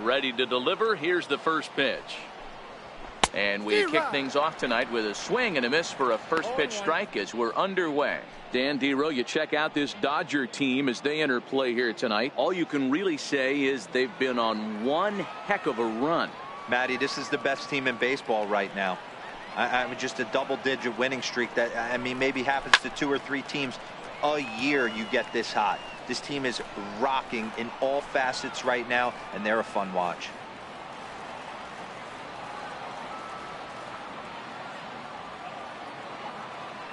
Ready to deliver. Here's the first pitch. And we kick things off tonight with a swing and a miss for a first pitch strike as we're underway. Dan Dero, you check out this Dodger team as they enter play here tonight. All you can really say is they've been on one heck of a run. Matty, this is the best team in baseball right now. I mean, just a double-digit winning streak that, I mean, maybe happens to 2 or 3 teams a year. You get this hot. This team is rocking in all facets right now, and they're a fun watch.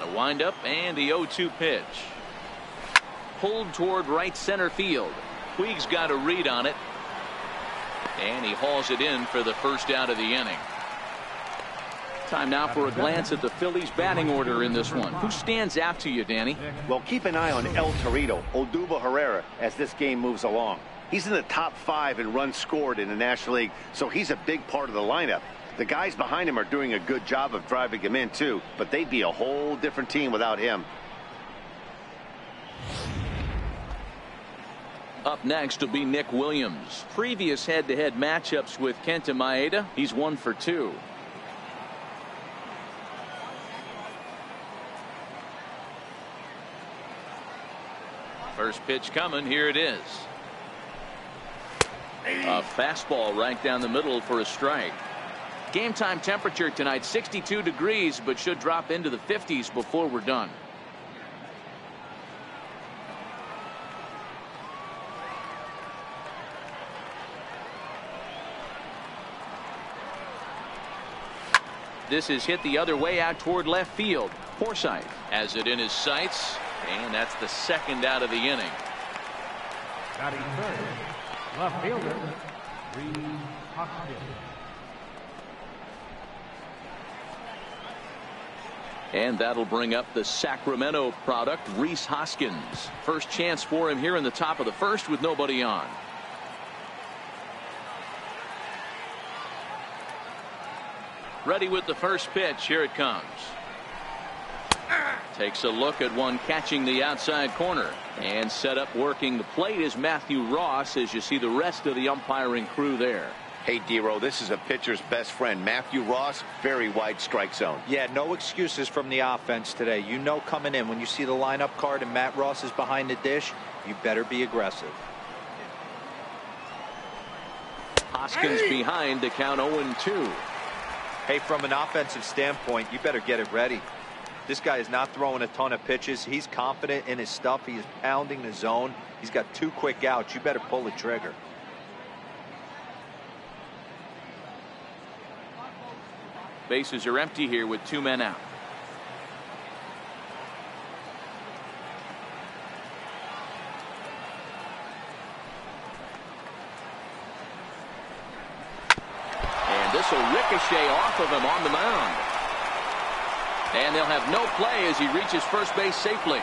The windup and the 0-2 pitch. Pulled toward right center field. Puig's got a read on it. And he hauls it in for the first out of the inning. Time now for a glance at the Phillies batting order in this one. Who stands out to you, Danny? Well, keep an eye on El Torito, Odubel Herrera, as this game moves along. He's in the top 5 in runs scored in the National League, so he's a big part of the lineup. The guys behind him are doing a good job of driving him in, too, but they'd be a whole different team without him. Up next will be Nick Williams. Previous head-to-head matchups with Kenta Maeda, he's 1 for 2. First pitch coming. Here it is. A fastball right down the middle for a strike. Game time temperature tonight 62 degrees, but should drop into the 50s before we're done. This is hit the other way out toward left field. Forsythe has it in his sights, and that's the second out of the inning. Batting third, left fielder, Reed Hoskins. And that'll bring up the Sacramento product, Rhys Hoskins. First chance for him here in the top of the first with nobody on. Ready with the first pitch. Here it comes. Takes a look at one catching the outside corner. And set up working the plate is Matthew Ross as you see the rest of the umpiring crew there. Hey, Dero, this is a pitcher's best friend, Matthew Ross. Very wide strike zone. Yeah, no excuses from the offense today. You know coming in when you see the lineup card and Matt Ross is behind the dish, you better be aggressive. Hoskins behind to count 0-2. Hey, from an offensive standpoint, you better get it ready. This guy is not throwing a ton of pitches. He's confident in his stuff. He is pounding the zone. He's got 2 quick outs. You better pull the trigger. Bases are empty here with 2 men out. And this will ricochet off of him on the mound. And they'll have no play as he reaches first base safely.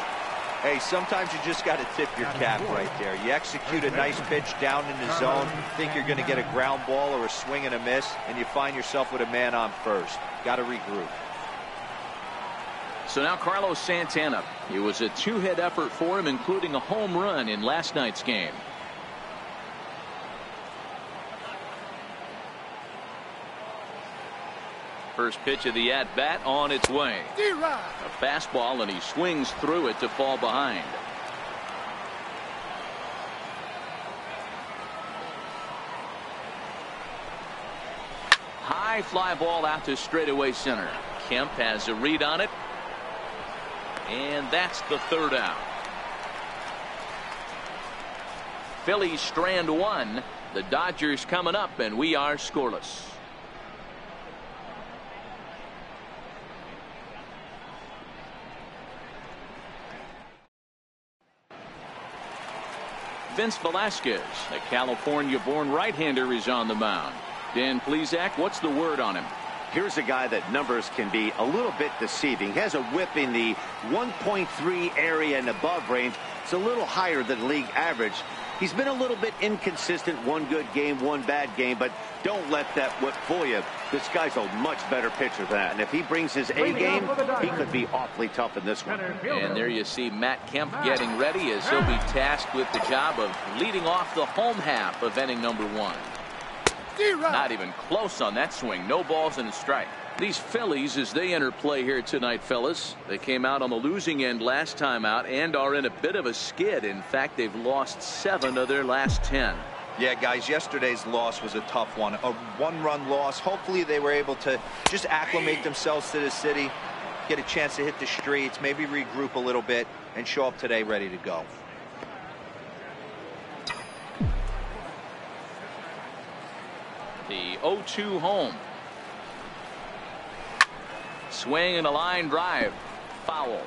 Hey, sometimes you just got to tip your cap right there. You execute a nice pitch down in the zone, think you're going to get a ground ball or a swing and a miss, and you find yourself with a man on first. Got to regroup. So now Carlos Santana. It was a 2-hit effort for him, including a home run in last night's game. First pitch of the at-bat on its way. A fastball, and he swings through it to fall behind. High fly ball out to straightaway center. Kemp has a read on it. And that's the third out. Phillies strand 1. The Dodgers coming up, and we are scoreless. Vince Velasquez, a California-born right-hander, is on the mound. Dan Plesac, what's the word on him? Here's a guy that numbers can be a little bit deceiving. He has a whip in the 1.3 area and above range. It's a little higher than league average. He's been a little bit inconsistent. 1 good game, 1 bad game, but don't let that whip fool you. This guy's a much better pitcher than that, and if he brings his A game, he could be awfully tough in this one. And there you see Matt Kemp getting ready as he'll be tasked with the job of leading off the home half of inning number 1. Not even close on that swing. No balls and a strike. These Phillies, as they enter play here tonight, fellas, they came out on the losing end last time out and are in a bit of a skid. In fact, they've lost 7 of their last 10. Yeah, guys, yesterday's loss was a tough one. A one-run loss. Hopefully they were able to just acclimate themselves to the city, get a chance to hit the streets, maybe regroup a little bit, and show up today ready to go. The 0-2 home. Swing and a line drive. Foul.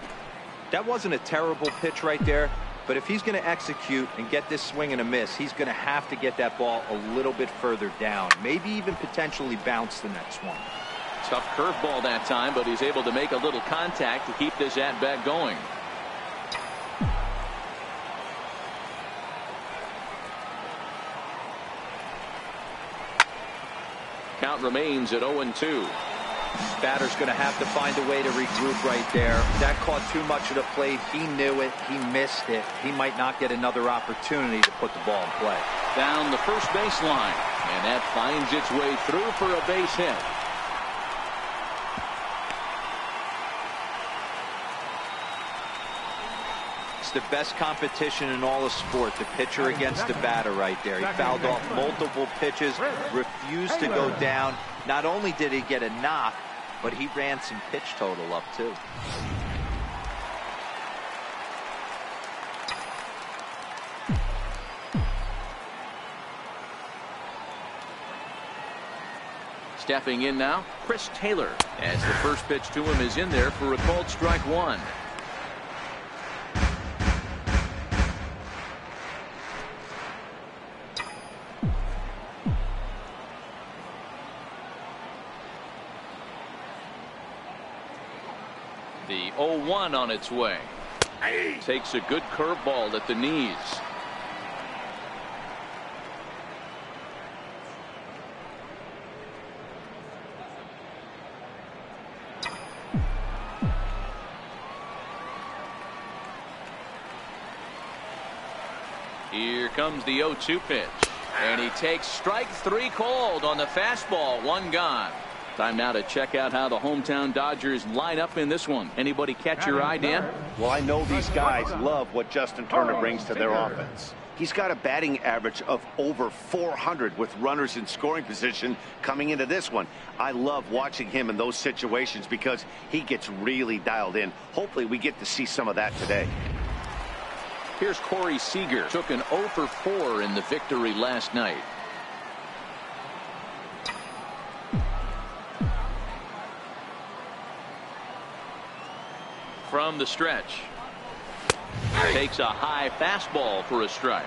That wasn't a terrible pitch right there, but if he's going to execute and get this swing and a miss, he's going to have to get that ball a little bit further down, maybe even potentially bounce the next one. Tough curveball that time, but he's able to make a little contact to keep this at-bat going. Count remains at 0-2. Batter's going to have to find a way to regroup right there. That caught too much of the plate. He knew it. He missed it. He might not get another opportunity to put the ball in play. Down the first baseline, and that finds its way through for a base hit. It's the best competition in all of sport, the pitcher against the batter right there. He fouled off multiple pitches, refused to go down. Not only did he get a knock, but he ran some pitch total up too. Stepping in now, Chris Taylor, as the first pitch to him is in there for a called strike one. The 0-1 on its way. Takes a good curveball at the knees. Here comes the 0-2 pitch. And he takes strike 3 called on the fastball. 1 gone. Time now to check out how the hometown Dodgers line up in this one. Anybody catch your eye, Dan? Well, I know these guys love what Justin Turner brings to their offense. He's got a batting average of over 400 with runners in scoring position coming into this one. I love watching him in those situations because he gets really dialed in. Hopefully we get to see some of that today. Here's Corey Seager. Took an 0 for 4 in the victory last night. From the stretch. Takes a high fastball for a strike.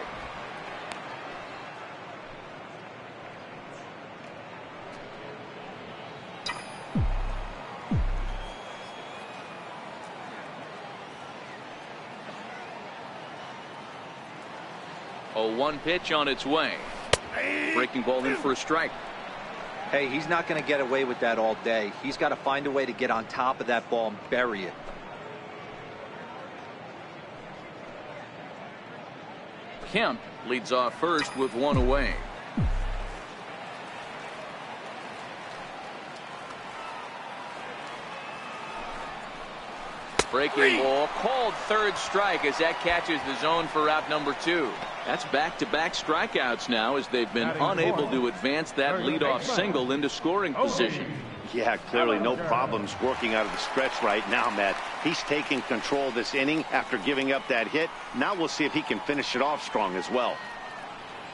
A 1 pitch on its way. Breaking ball in for a strike. Hey, he's not going to get away with that all day. He's got to find a way to get on top of that ball and bury it. Kemp leads off first with 1 away. Breaking ball called third strike as that catches the zone for out number 2. That's back-to-back strikeouts now as they've been unable to advance that leadoff single into scoring position. Yeah, clearly no problems working out of the stretch right now, Matt. He's taking control of this inning after giving up that hit. Now we'll see if he can finish it off strong as well.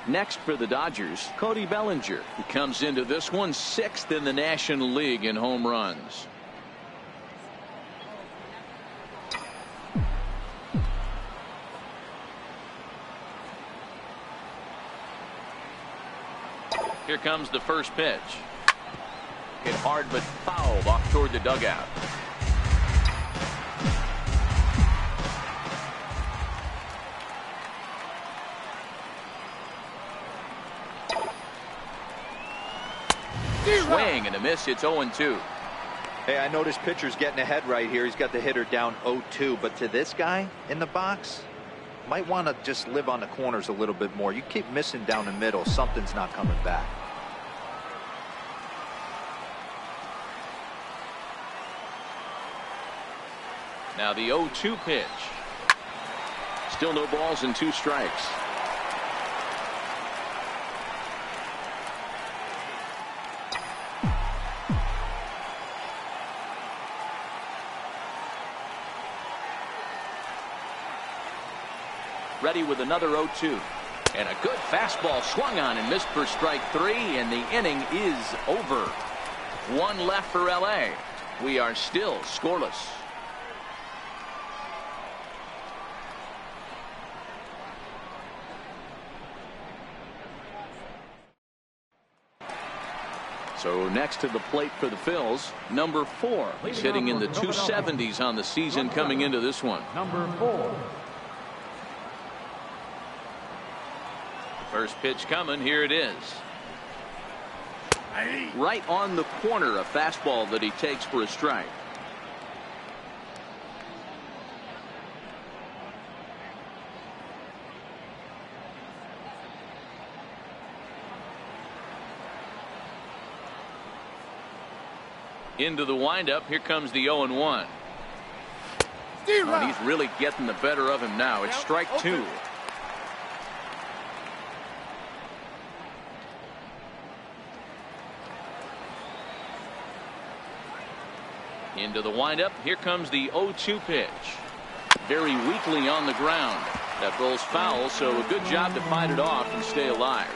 Next for the Dodgers, Cody Bellinger, who comes into this one 6th in the National League in home runs. Here comes the first pitch. Hit hard but fouled off toward the dugout. Swing and a miss. It's 0-2. Hey, I noticed pitcher's getting ahead right here. He's got the hitter down 0-2, but to this guy in the box, might want to just live on the corners a little bit more. You keep missing down the middle, something's not coming back. Now the 0-2 pitch. Still no balls and 2 strikes. Ready with another 0-2. And a good fastball swung on and missed for strike 3, and the inning is over. 1 left for LA. We are still scoreless. So next to the plate for the Phils, number 4. He's hitting in the 270s on the season coming into this one. Number 4. First pitch coming. Here it is. Right on the corner, a fastball that he takes for a strike. Into the windup. Here comes the 0-1. Oh, he's really getting the better of him now. It's strike 2. Into the windup. Here comes the 0-2 pitch. Very weakly on the ground. That rolls foul, so a good job to fight it off and stay alive.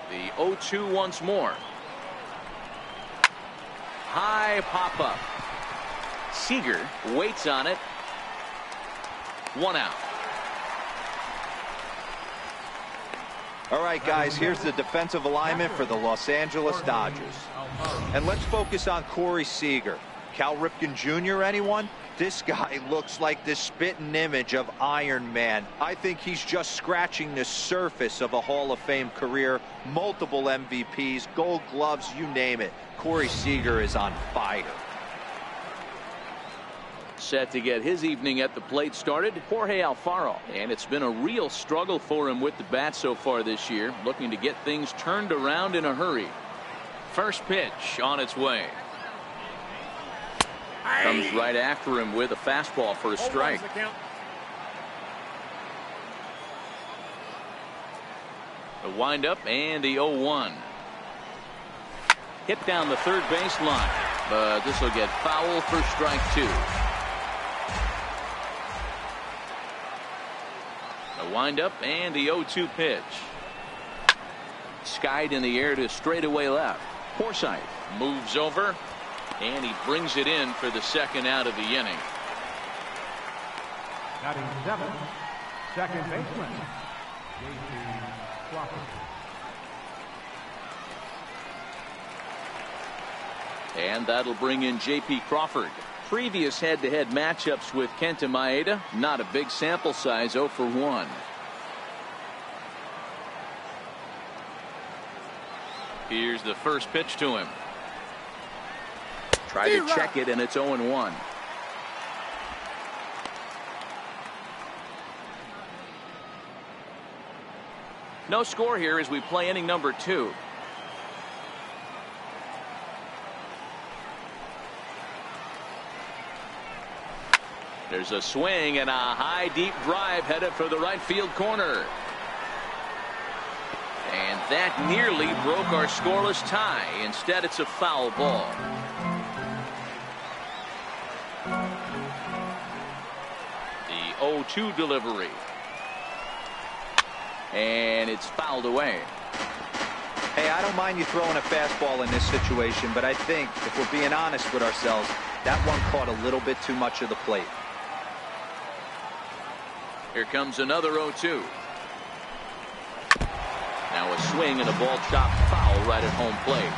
The 0-2 once more. High pop up. Seager waits on it. 1 out. All right, guys, here's the defensive alignment for the Los Angeles Dodgers. And let's focus on Corey Seager. Cal Ripken Jr., anyone? This guy looks like the spitting image of Iron Man. I think he's just scratching the surface of a Hall of Fame career. Multiple MVPs, Gold Gloves, you name it. Corey Seager is on fire. Set to get his evening at the plate started, Jorge Alfaro. And it's been a real struggle for him with the bat so far this year, looking to get things turned around in a hurry. First pitch on its way. Comes right after him with a fastball for a strike. The windup and the 0-1. Hit down the third baseline, but this will get foul for strike 2. The windup and the 0-2 pitch. Skied in the air to straightaway left. Forsythe moves over, and he brings it in for the second out of the inning. Batting 7, second baseman, J.P. Crawford. And that'll bring in J.P. Crawford. Previous head-to-head matchups with Kenta Maeda, not a big sample size, 0 for 1. Here's the first pitch to him. Tried to check it, and it's 0-1. No score here as we play inning number 2. There's a swing and a high deep drive headed for the right field corner. And that nearly broke our scoreless tie. Instead, it's a foul ball. The 0-2 delivery. And it's fouled away. Hey, I don't mind you throwing a fastball in this situation, but I think if we're being honest with ourselves, that one caught a little bit too much of the plate. Here comes another 0-2. Now a swing and a ball chopped foul right at home plate.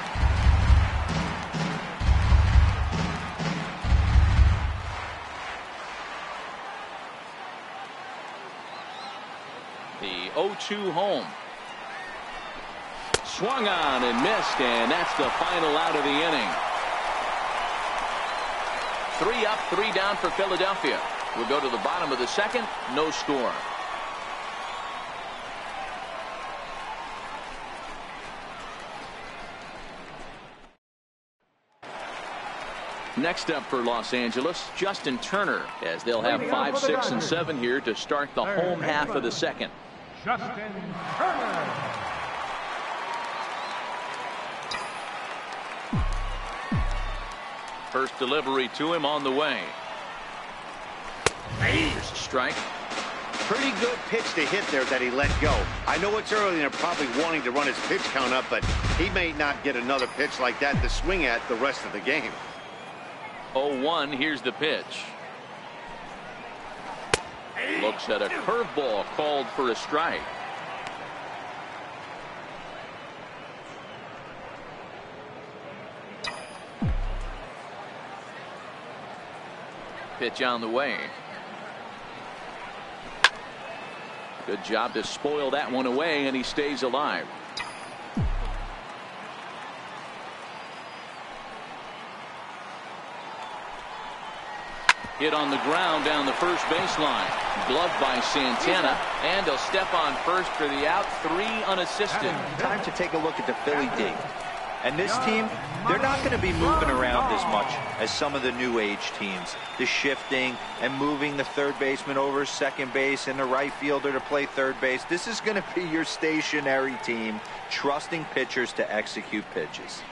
The 0-2 home. Swung on and missed, and that's the final out of the inning. 3 up, 3 down for Philadelphia. We'll go to the bottom of the second. No score. Next up for Los Angeles, Justin Turner, as they'll have 5, 6, and 7 here to start the home half of the second. Justin Turner. First delivery to him on the way. Here's a strike. Pretty good pitch to hit there that he let go. I know it's early and they're probably wanting to run his pitch count up, but he may not get another pitch like that to swing at the rest of the game. 0-1, here's the pitch. Looks at a curveball called for a strike. Pitch on the way. Good job to spoil that one away, and he stays alive. Hit on the ground down the first baseline. Gloved by Santana, and he'll step on first for the out. 3 unassisted. Time to take a look at the Philly D. And this team, they're not going to be moving around as much as some of the new age teams. The shifting and moving the third baseman over second base and the right fielder to play third base. This is going to be your stationary team, trusting pitchers to execute pitches.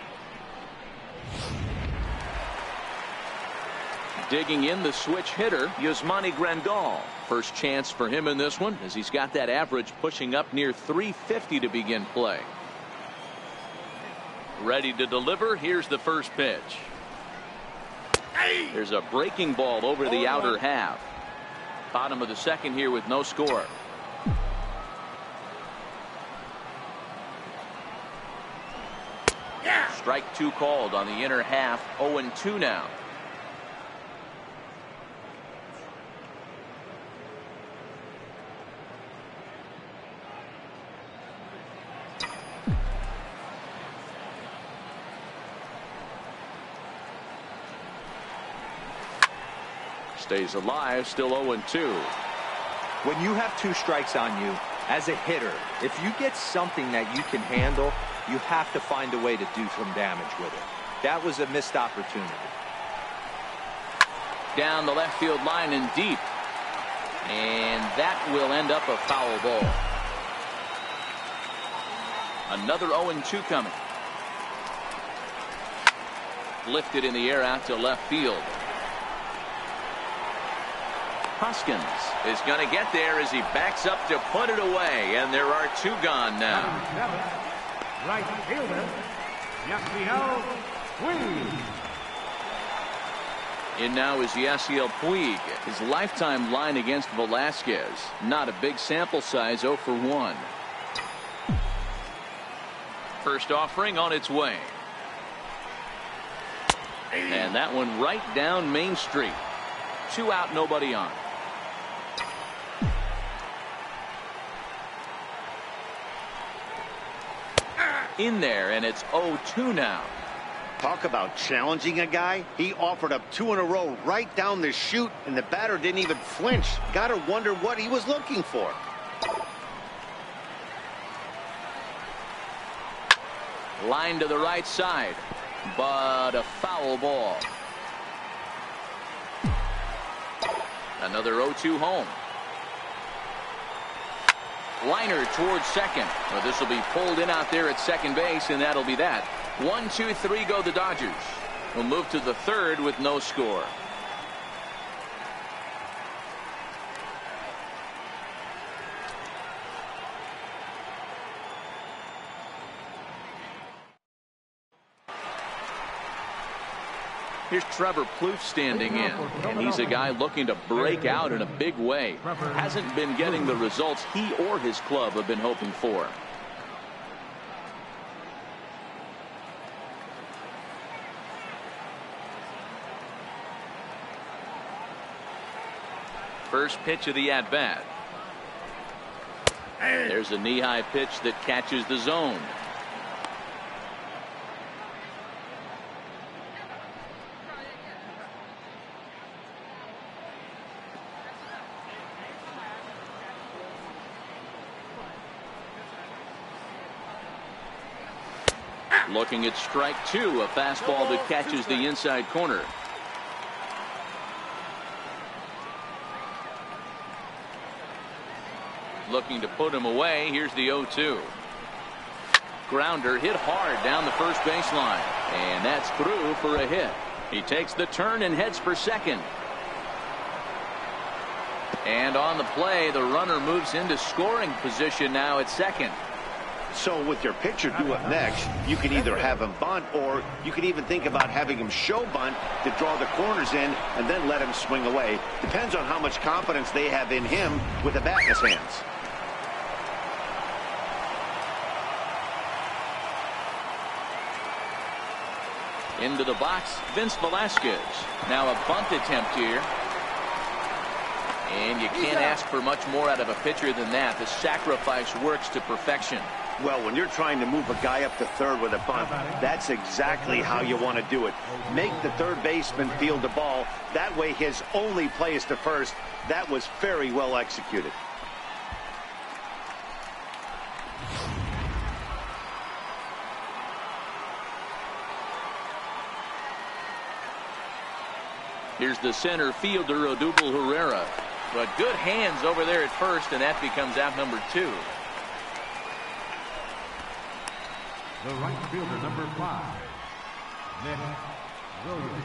Digging in, the switch hitter, Yasmani Grandal. First chance for him in this one, as he's got that average pushing up near 350 to begin play. Ready to deliver. Here's the first pitch. There's a breaking ball over the outer half. Bottom of the second here with no score. Strike 2 called on the inner half. 0-2 now. Stays alive, still 0-2. When you have 2 strikes on you, as a hitter, if you get something that you can handle, you have to find a way to do some damage with it. That was a missed opportunity. Down the left field line and deep. And that will end up a foul ball. Another 0-2 coming. Lifted in the air out to left field. Hoskins is going to get there as he backs up to put it away, and there are 2 gone now. Right fielder, Yasiel Puig. In now is Yasiel Puig. His lifetime line against Velasquez. Not a big sample size, 0 for 1. First offering on its way. And that one right down Main Street. 2 out, nobody on. In there, and it's 0-2 now. Talk about challenging a guy. He offered up 2 in a row right down the chute, and the batter didn't even flinch. Gotta wonder what he was looking for. Line to the right side, but a foul ball. Another 0-2 home. Liner towards second. Well, this will be pulled in out there at second base, and that'll be that. 1, 2, 3 go the Dodgers. We'll move to the third with no score. Here's Trevor Plouffe standing in, and he's a guy looking to break out in a big way. Hasn't been getting the results he or his club have been hoping for. First pitch of the at-bat. There's a knee-high pitch that catches the zone. Looking at strike 2, a fastball that catches the inside corner. looking to put him away. Here's the 0-2. Grounder hit hard down the first baseline, and that's through for a hit. He takes the turn and heads for second. And on the play, the runner moves into scoring position now at second. So with your pitcher due up next, you can either have him bunt, or you can even think about having him show bunt to draw the corners in and then let him swing away. Depends on how much confidence they have in him with the bat in his hands. Into the box, Vince Velasquez. Now a bunt attempt here. And you can't ask for much more out of a pitcher than that. The sacrifice works to perfection. Well, when you're trying to move a guy up to third with a bunt, that's exactly how you want to do it. Make the third baseman field the ball. That way his only play is to first. That was very well executed. Here's the center fielder, Odubel Herrera. But good hands over there at first, and that becomes out number 2. The right fielder, number 5, Nick Williams.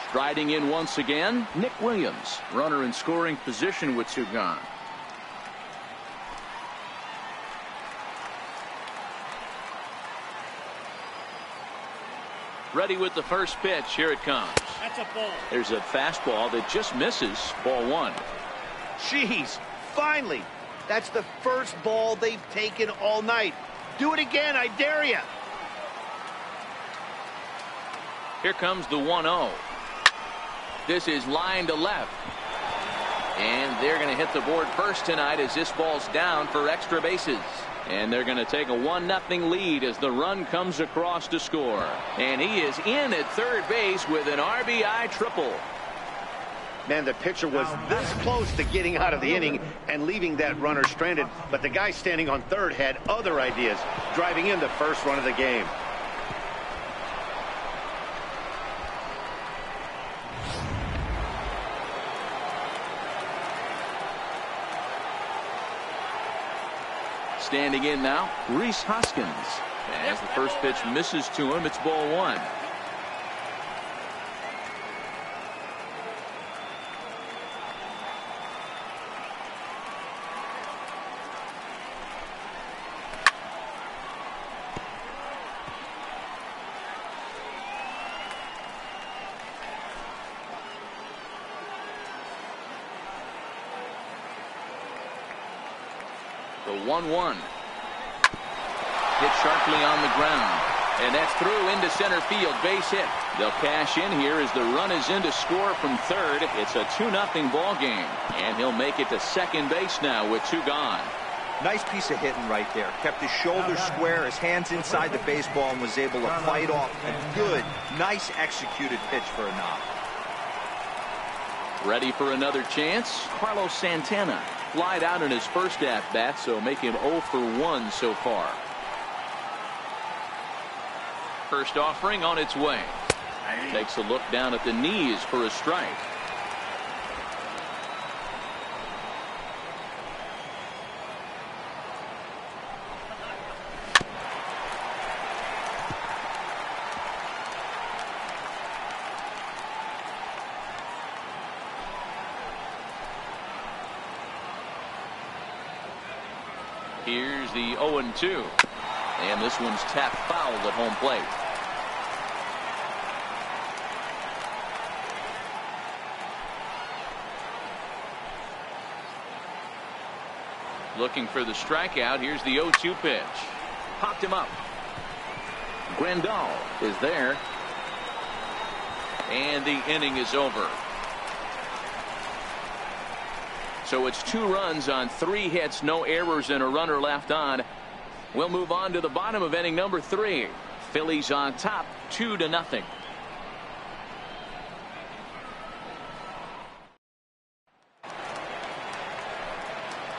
Striding in once again, Nick Williams. Runner in scoring position with 2 gone. Ready with the first pitch. Here it comes. That's a ball. There's a fastball that just misses. Ball 1. Jeez, finally. That's the first ball they've taken all night. Do it again, I dare you. Here comes the 1-0. This is line to left. And they're going to hit the board first tonight as this ball's down for extra bases. And they're going to take a 1-0 lead as the run comes across to score. And he is in at third base with an RBI triple. Man, the pitcher was this close to getting out of the inning and leaving that runner stranded. But the guy standing on third had other ideas, driving in the first run of the game. Standing in now, Rhys Hoskins. As the first pitch misses to him, it's ball 1. The 1-1. Hit sharply on the ground. And that's through into center field. Base hit. They'll cash in here as the run is in to score from third. It's a 2-0 ball game. And he'll make it to second base now with 2 gone. Nice piece of hitting right there. Kept his shoulders square, his hands inside the baseball, and was able to fight off a good, nice executed pitch for a knock. Ready for another chance? Carlos Santana. Flied out in his first at-bat, so make him 0 for 1 so far. First offering on its way. Takes a look down at the knees for a strike. Here's the 0-2. And this one's tapped foul at home plate. Looking for the strikeout. Here's the 0-2 pitch. Popped him up. Grandal is there. And the inning is over. So it's 2 runs on 3 hits, no errors, and a runner left on. We'll move on to the bottom of inning number 3. Phillies on top 2-0.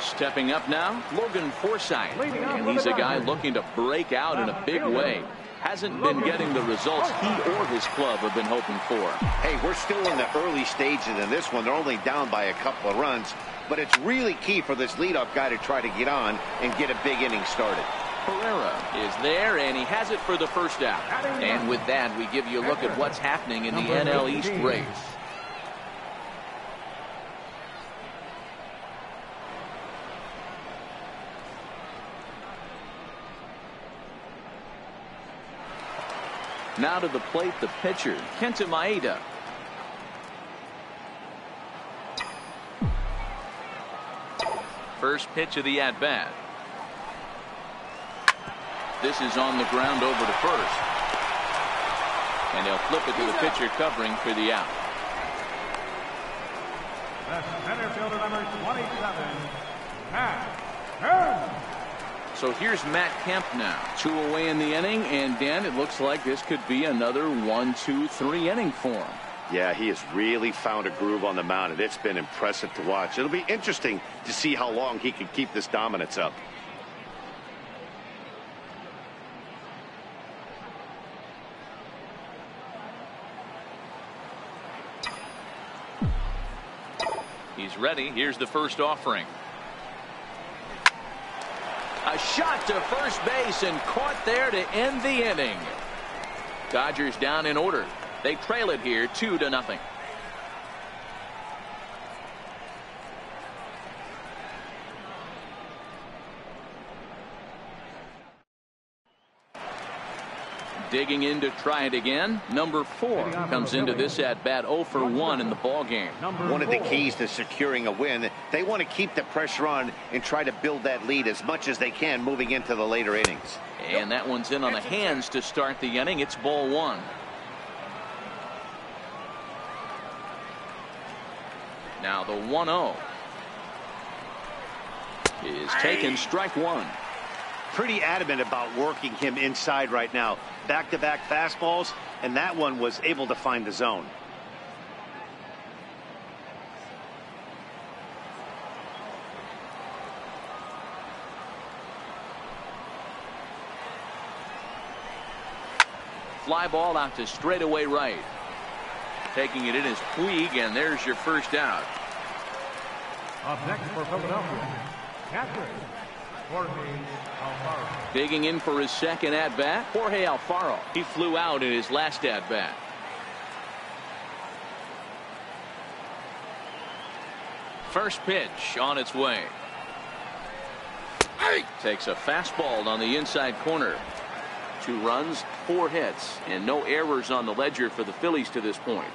Stepping up now, Logan Forsythe. And he's a guy looking to break out in a big way. hasn't been getting the results he or his club have been hoping for. Hey, we're still in the early stages in this one. They're only down by a couple of runs, but it's really key for this leadoff guy to try to get on and get a big inning started. Pereira is there, and he has it for the first out. And with that, we give you a look at what's happening in the NL East race. Now to the plate, the pitcher, Kenta Maeda. First pitch of the at-bat. This is on the ground over to first. And they'll flip it to the pitcher covering for the out. The center fielder, number 27, Matt Kemp. So here's Matt Kemp now. 2 away in the inning, and Dan, it looks like this could be another 1, 2, 3 inning for him. Yeah, he has really found a groove on the mound, and it's been impressive to watch. It'll be interesting to see how long he can keep this dominance up. He's ready. Here's the first offering. A shot to first base and caught there to end the inning. Dodgers down in order. They trail it here 2-0. Digging in to try it again. Number 4 comes into this at bat 0 for 1 in the ball game. One of the keys to securing a win, they want to keep the pressure on and try to build that lead as much as they can moving into the later innings. And that one's in on the hands to start the inning. It's ball 1. Now the 1-0 is taken, strike 1. Pretty adamant about working him inside right now. Back-to-back fastballs, and that one was able to find the zone. Fly ball out to straightaway right. Taking it in is Puig, and there's your first out. Up next for Philadelphia, catcher, Jorge Alfaro. Digging in for his second at-bat, Jorge Alfaro. He flew out in his last at-bat. First pitch on its way. Takes a fastball on the inside corner. 2 runs, 4 hits, and no errors on the ledger for the Phillies to this point.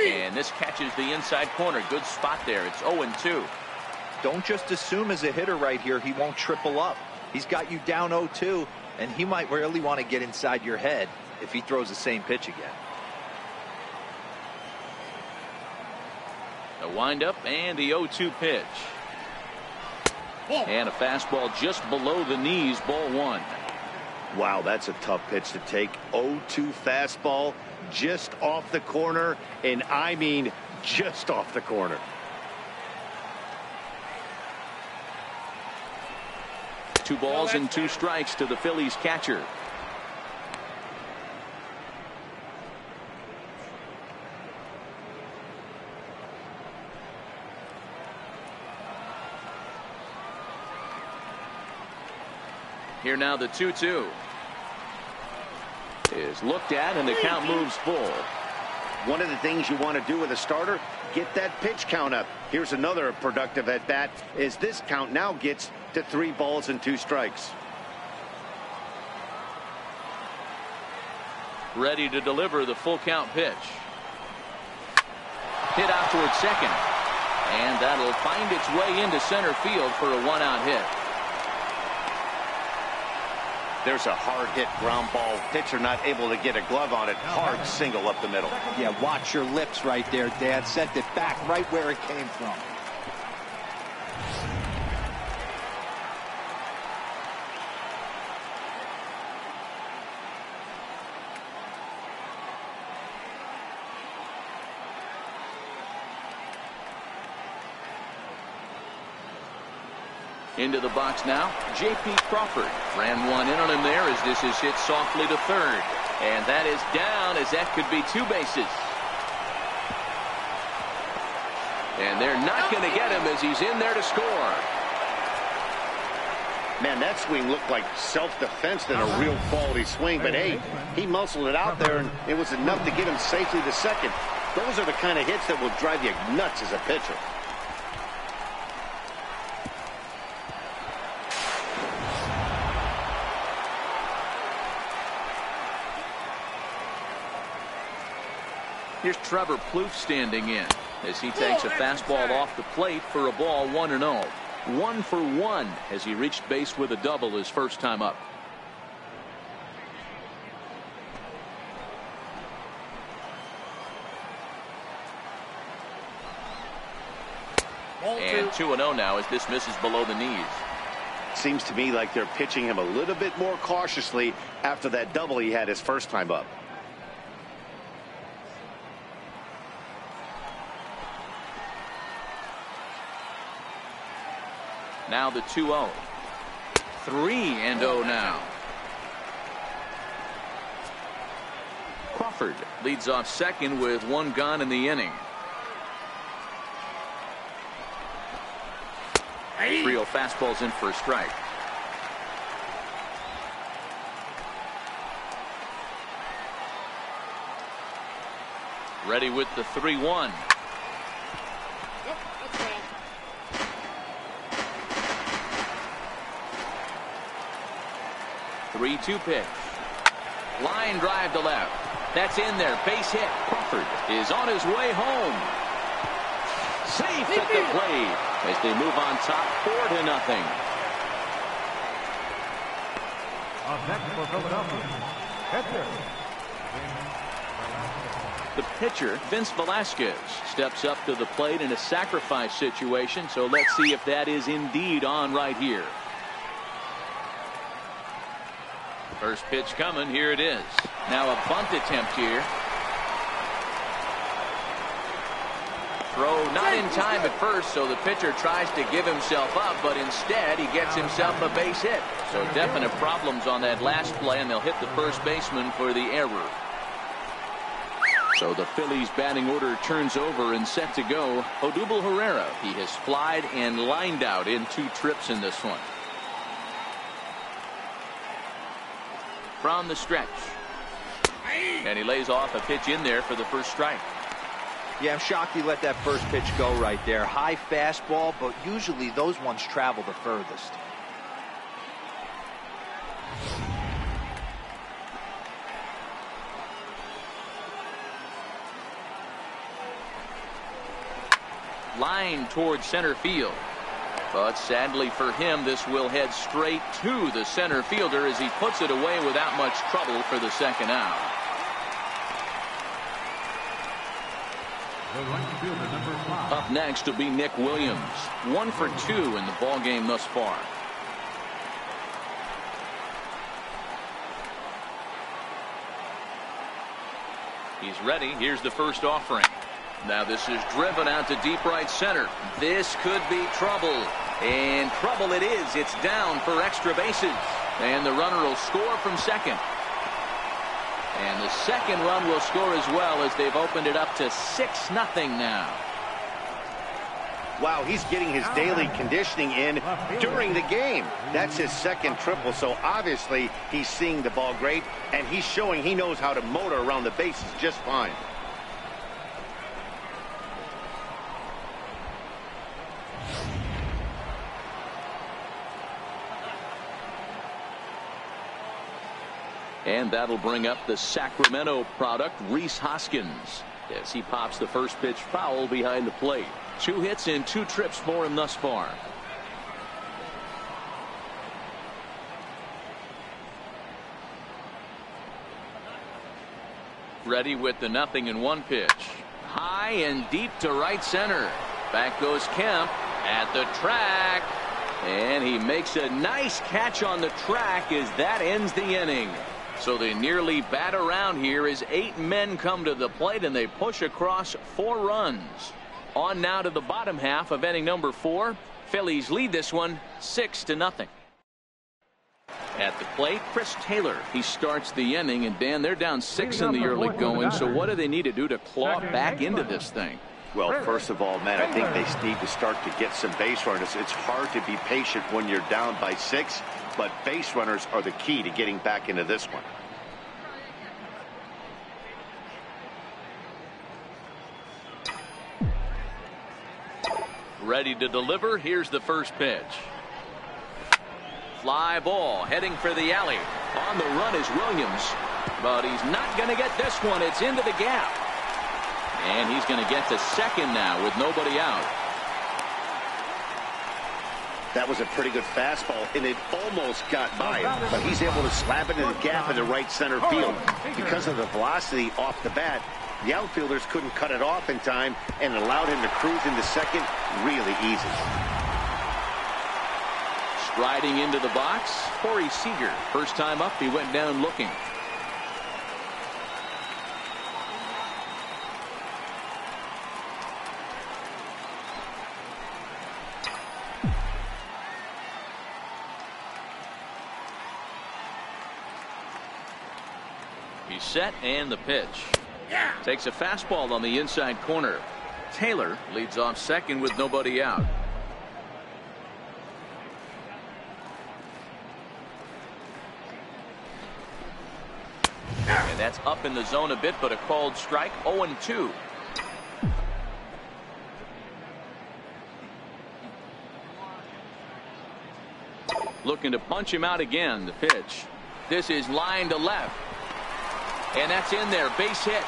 And this catches the inside corner. Good spot there. It's 0-2. Don't just assume as a hitter right here he won't triple up. He's got you down 0-2, and he might really want to get inside your head if he throws the same pitch again. The windup and the 0-2 pitch. And a fastball just below the knees, ball 1. Wow, that's a tough pitch to take. 0-2 fastball just off the corner, and I mean just off the corner. Two balls and 2 strikes to the Phillies catcher. Here now the 2-2 is looked at, and the count moves full. One of the things you want to do with a starter, get that pitch count up. Here's another productive at bat as this count now gets to 3 balls and 2 strikes. Ready to deliver the full count pitch. Hit out towards second, and that'll find its way into center field for a 1-out hit. There's a hard hit ground ball. Pitcher not able to get a glove on it. Hard single up the middle. Yeah, watch your lips right there, Dad. Sent it back right where it came from. Into the box now, J.P. Crawford ran one in on him there as this is hit softly to third. And that is down, as that could be 2 bases. And they're not going to get him as he's in there to score. Man, that swing looked like self-defense than a real quality swing. But, hey, he muscled it out there, and it was enough to get him safely to second. Those are the kind of hits that will drive you nuts as a pitcher. Here's Trevor Plouffe standing in as he takes a fastball off the plate for a ball 1-0. 1 for 1 as he reached base with a double his first time up. And 2-0 now as this misses below the knees. Seems to me like they're pitching him a little bit more cautiously after that double he had his first time up. Now the 2-0. 3-0 now. Crawford leads off second with 1 gone in the inning. 3-0 fastballs in for a strike. Ready with the 3-1. 3-2 pitch. Line drive to left. That's in there. Base hit. Crawford is on his way home. Safe at the plate as they move on top 4-0. Up next for Philadelphia, pitcher. The pitcher, Vince Velasquez, steps up to the plate in a sacrifice situation. So let's see if that is indeed on right here. First pitch coming. Here it is. Now a bunt attempt here. Throw not in time at first, so the pitcher tries to give himself up, but instead he gets himself a base hit. So definite problems on that last play, and they'll hit the first baseman for the error. So the Phillies batting order turns over and set to go. Odubel Herrera, he has flied and lined out in 2 trips in this one. From the stretch. And he lays off a pitch in there for the first strike. Yeah, I'm shocked he let that first pitch go right there. High fastball, but usually those ones travel the furthest. Line towards center field. But sadly for him, this will head straight to the center fielder as he puts it away without much trouble for the second out. Up next will be Nick Williams. 1 for 2 in the ball game thus far. He's ready. Here's the first offering. Now this is driven out to deep right center. This could be trouble. And trouble it is. It's down for extra bases. And the runner will score from second. And the second run will score as well as they've opened it up to 6-0 now. Wow, he's getting his daily conditioning in during the game. That's his second triple, so obviously he's seeing the ball great, and he's showing he knows how to motor around the bases just fine. And that'll bring up the Sacramento product, Rhys Hoskins, as he pops the first pitch foul behind the plate. 2 hits in 2 trips for him thus far. Ready with the 0-1 pitch. High and deep to right center. Back goes Kemp at the track. And he makes a nice catch on the track as that ends the inning. So they nearly bat around here as 8 men come to the plate and they push across 4 runs. On now to the bottom half of inning number 4. Phillies lead this one 6-0. At the plate, Chris Taylor. He starts the inning, and Dan, they're down 6 in the early going. So what do they need to do to claw back into this thing? Well, first of all, man, I think they need to start to get some base runners. It's hard to be patient when you're down by 6, but base runners are the key to getting back into this one. Ready to deliver. Here's the first pitch. Fly ball heading for the alley. On the run is Williams, but he's not going to get this one. It's into the gap, and he's going to get to second now with nobody out. That was a pretty good fastball, and it almost got by him, but he's able to slap it in the gap in the right center field. Because of the velocity off the bat, the outfielders couldn't cut it off in time, and allowed him to cruise into second really easy. Striding into the box, Corey Seager. First time up, he went down looking. He's set, and the pitch. Takes a fastball on the inside corner. Taylor leads off second with nobody out. And that's up in the zone a bit, but a called strike. 0-2. Looking to punch him out again. The pitch. This is line to left. And that's in there. Base hit.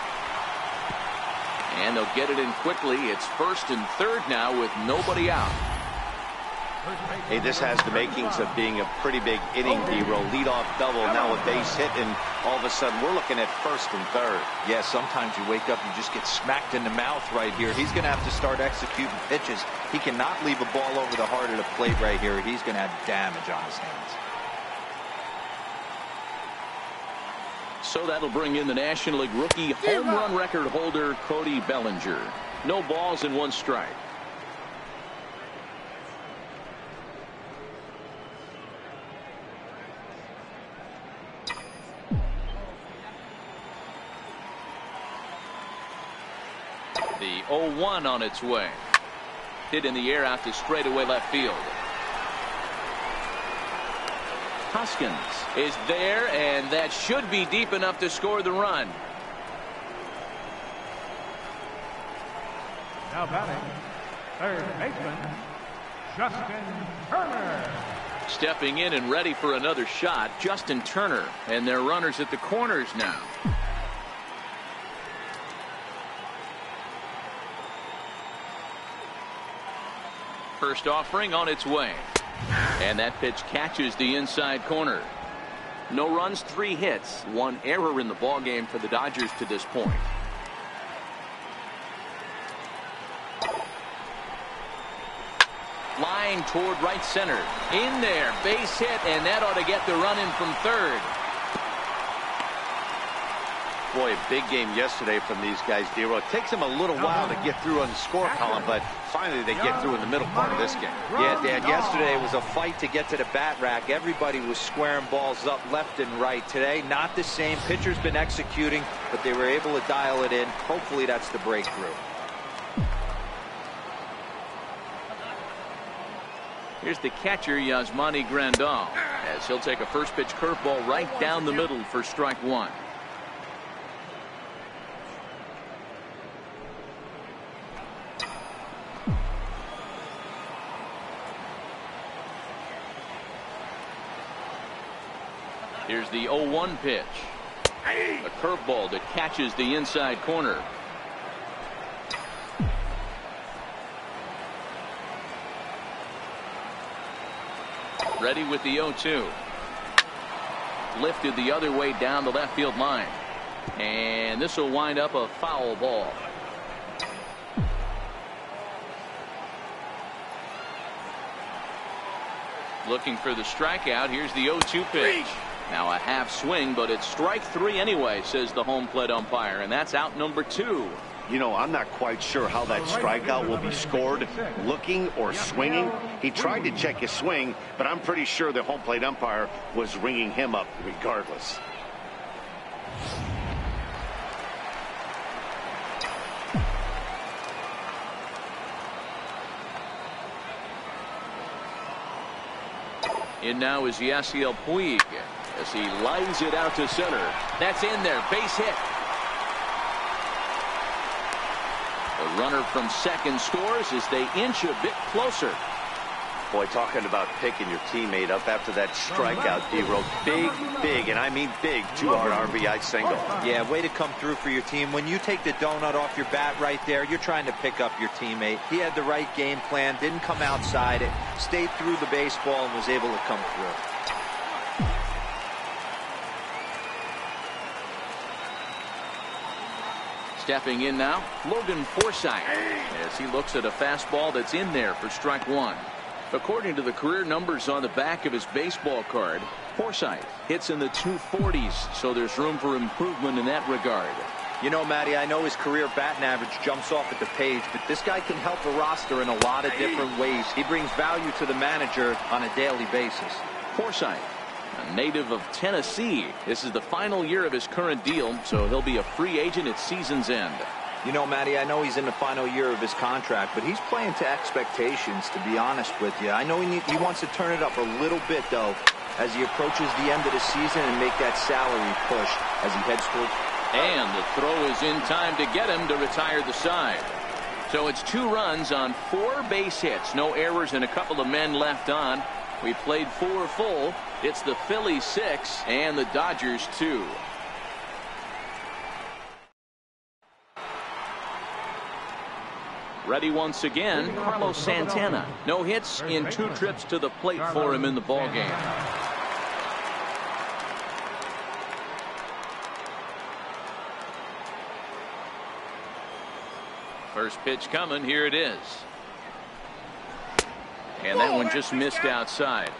And they'll get it in quickly. It's first and third now with nobody out. Hey, this has the makings of being a pretty big inning, D-roll. Leadoff double, now a base hit, and all of a sudden we're looking at first and third. Yeah, sometimes you wake up and just get smacked in the mouth right here. He's going to have to start executing pitches. He cannot leave a ball over the heart of the plate right here. He's going to have damage on his hands. So that'll bring in the National League rookie home run record holder Cody Bellinger. No balls and 1 strike. The 0-1 on its way. Hit in the air out to straightaway left field. Hoskins is there, and that should be deep enough to score the run. Now batting, third baseman, Justin Turner. Stepping in and ready for another shot, Justin Turner, and their runners at the corners now. First offering on its way. And that pitch catches the inside corner. No runs, 3 hits, 1 error in the ballgame for the Dodgers to this point. Line toward right center. In there, base hit, and that ought to get the run in from third. Boy, a big game yesterday from these guys, D-Roll. It takes them a little while to get through on the score column, but finally they get through in the middle part of this game. Yeah, Dan, yesterday it was a fight to get to the bat rack. Everybody was squaring balls up left and right. Today, not the same. Pitcher's been executing, but they were able to dial it in. Hopefully that's the breakthrough. Here's the catcher, Yasmani Grandal, as he'll take a first pitch curveball right down the middle for strike 1. Here's the 0-1 pitch. A curveball that catches the inside corner. Ready with the 0-2. Lifted the other way down the left field line. And this will wind up a foul ball. Looking for the strikeout. Here's the 0-2 pitch. Now a half swing, but it's strike 3 anyway, says the home plate umpire, and that's out number 2. You know, I'm not quite sure how that strikeout will be scored, looking or swinging. He tried to check his swing, but I'm pretty sure the home plate umpire was ringing him up regardless. In now is Yasiel Puig as he lines it out to center. That's in there. Base hit. The runner from second scores as they inch a bit closer. Boy, talking about picking your teammate up after that strikeout, D-Row. Big, and I mean big, 2-hard RBI single. Yeah, way to come through for your team. When you take the donut off your bat right there, you're trying to pick up your teammate. He had the right game plan, didn't come outside it, stayed through the baseball, and was able to come through. Stepping in now, Logan Forsythe, as he looks at a fastball that's in there for strike one. According to the career numbers on the back of his baseball card, Forsythe hits in the 240s, so there's room for improvement in that regard. You know, Matty, I know his career batting average jumps off at the page, but this guy can help a roster in a lot of different ways. He brings value to the manager on a daily basis. Forsythe, a native of Tennessee. This is the final year of his current deal, so he'll be a free agent at season's end. You know, Matty, I know he's in the final year of his contract, but he's playing to expectations, to be honest with you. I know he wants to turn it up a little bit, though, as he approaches the end of the season and make that salary push as he heads towards. And the throw is in time to get him to retire the side. So it's 2 runs on 4 base hits. No errors and a couple of men left on. We played 4 full. It's the Phillies 6 and the Dodgers 2. Ready once again, Carlos Santana. No hits in 2 trips to the plate for him in the ballgame. First pitch coming. Here it is. And that one just missed outside.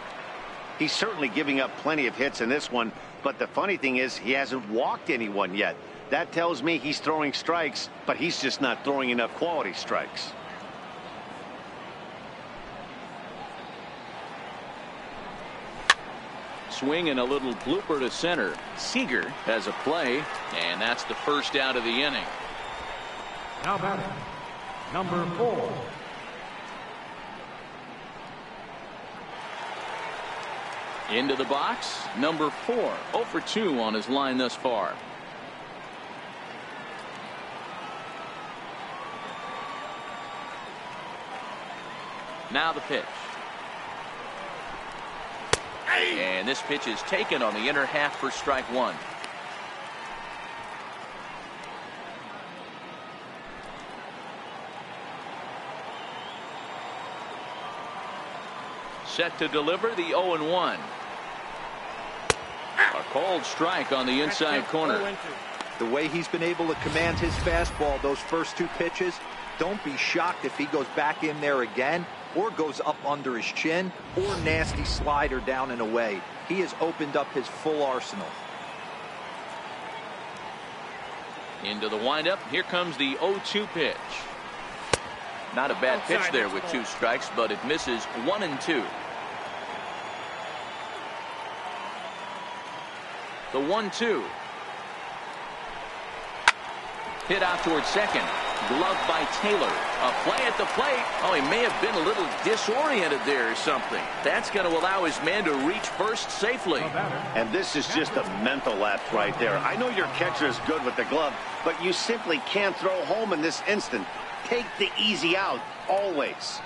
He's certainly giving up plenty of hits in this one, but the funny thing is he hasn't walked anyone yet. That tells me he's throwing strikes, but he's just not throwing enough quality strikes. Swing and a little blooper to center. Seager has a play, and that's the first out of the inning. Now batting, number 4. Into the box, number 4. 0 for 2 on his line thus far. Now the pitch. And this pitch is taken on the inner half for strike one. Set to deliver the 0-1. A called strike on the inside corner. The way he's been able to command his fastball those first 2 pitches, don't be shocked if he goes back in there again or goes up under his chin or nasty slider down and away. He has opened up his full arsenal. Into the windup. Here comes the 0-2 pitch. Not a bad pitch there with 2 strikes, but it misses 1 and 2. The 1-2. Hit out towards second. Gloved by Taylor. A play at the plate. Oh, he may have been a little disoriented there or something. That's going to allow his man to reach first safely. And this is just a mental lapse right there. I know your catcher is good with the glove, but you simply can't throw home in this instant. Take the easy out, always.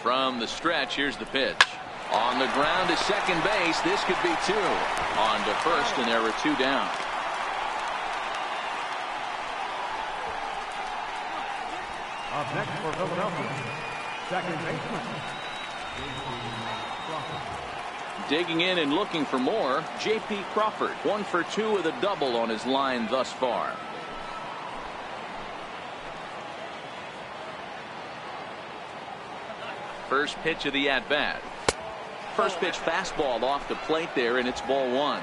From the stretch, here's the pitch. On the ground to second base. This could be 2. On to first, and there are 2 down. Up next for Philadelphia, second baseman. Digging in and looking for more, J.P. Crawford. 1 for 2 with a double on his line thus far. First pitch of the at-bat. First pitch fastball off the plate there, and it's ball 1.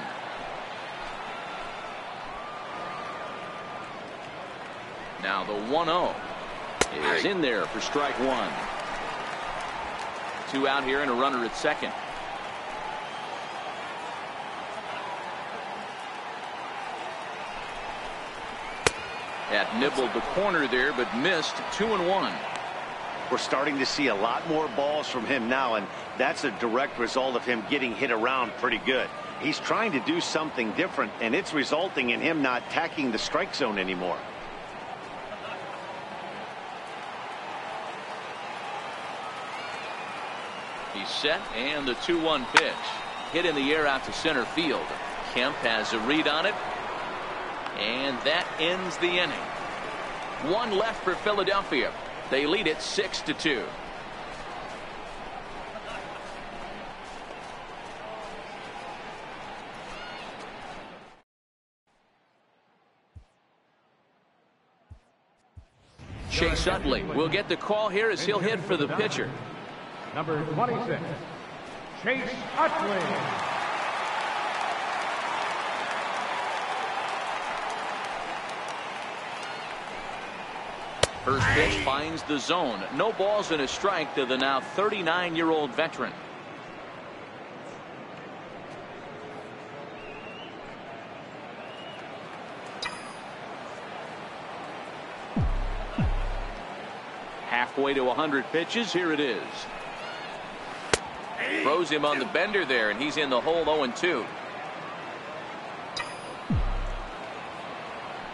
Now the 1-0 is in there for strike one. 2 out here and a runner at second. That nibbled the corner there, but missed. 2-1. We're starting to see a lot more balls from him now, and that's a direct result of him getting hit around pretty good. He's trying to do something different, and it's resulting in him not attacking the strike zone anymore. He's set, and the 2-1 pitch. Hit in the air out to center field. Kemp has a read on it, and that ends the inning. 1 left for Philadelphia. They lead it 6-2. Chase Utley will get the call here as he'll hit for the pitcher. Number 26, Chase Utley. First pitch finds the zone. No balls and a strike to the now 39-year-old veteran. Halfway to 100 pitches. Here it is. Throws him on the bender there, and he's in the hole. 0-2.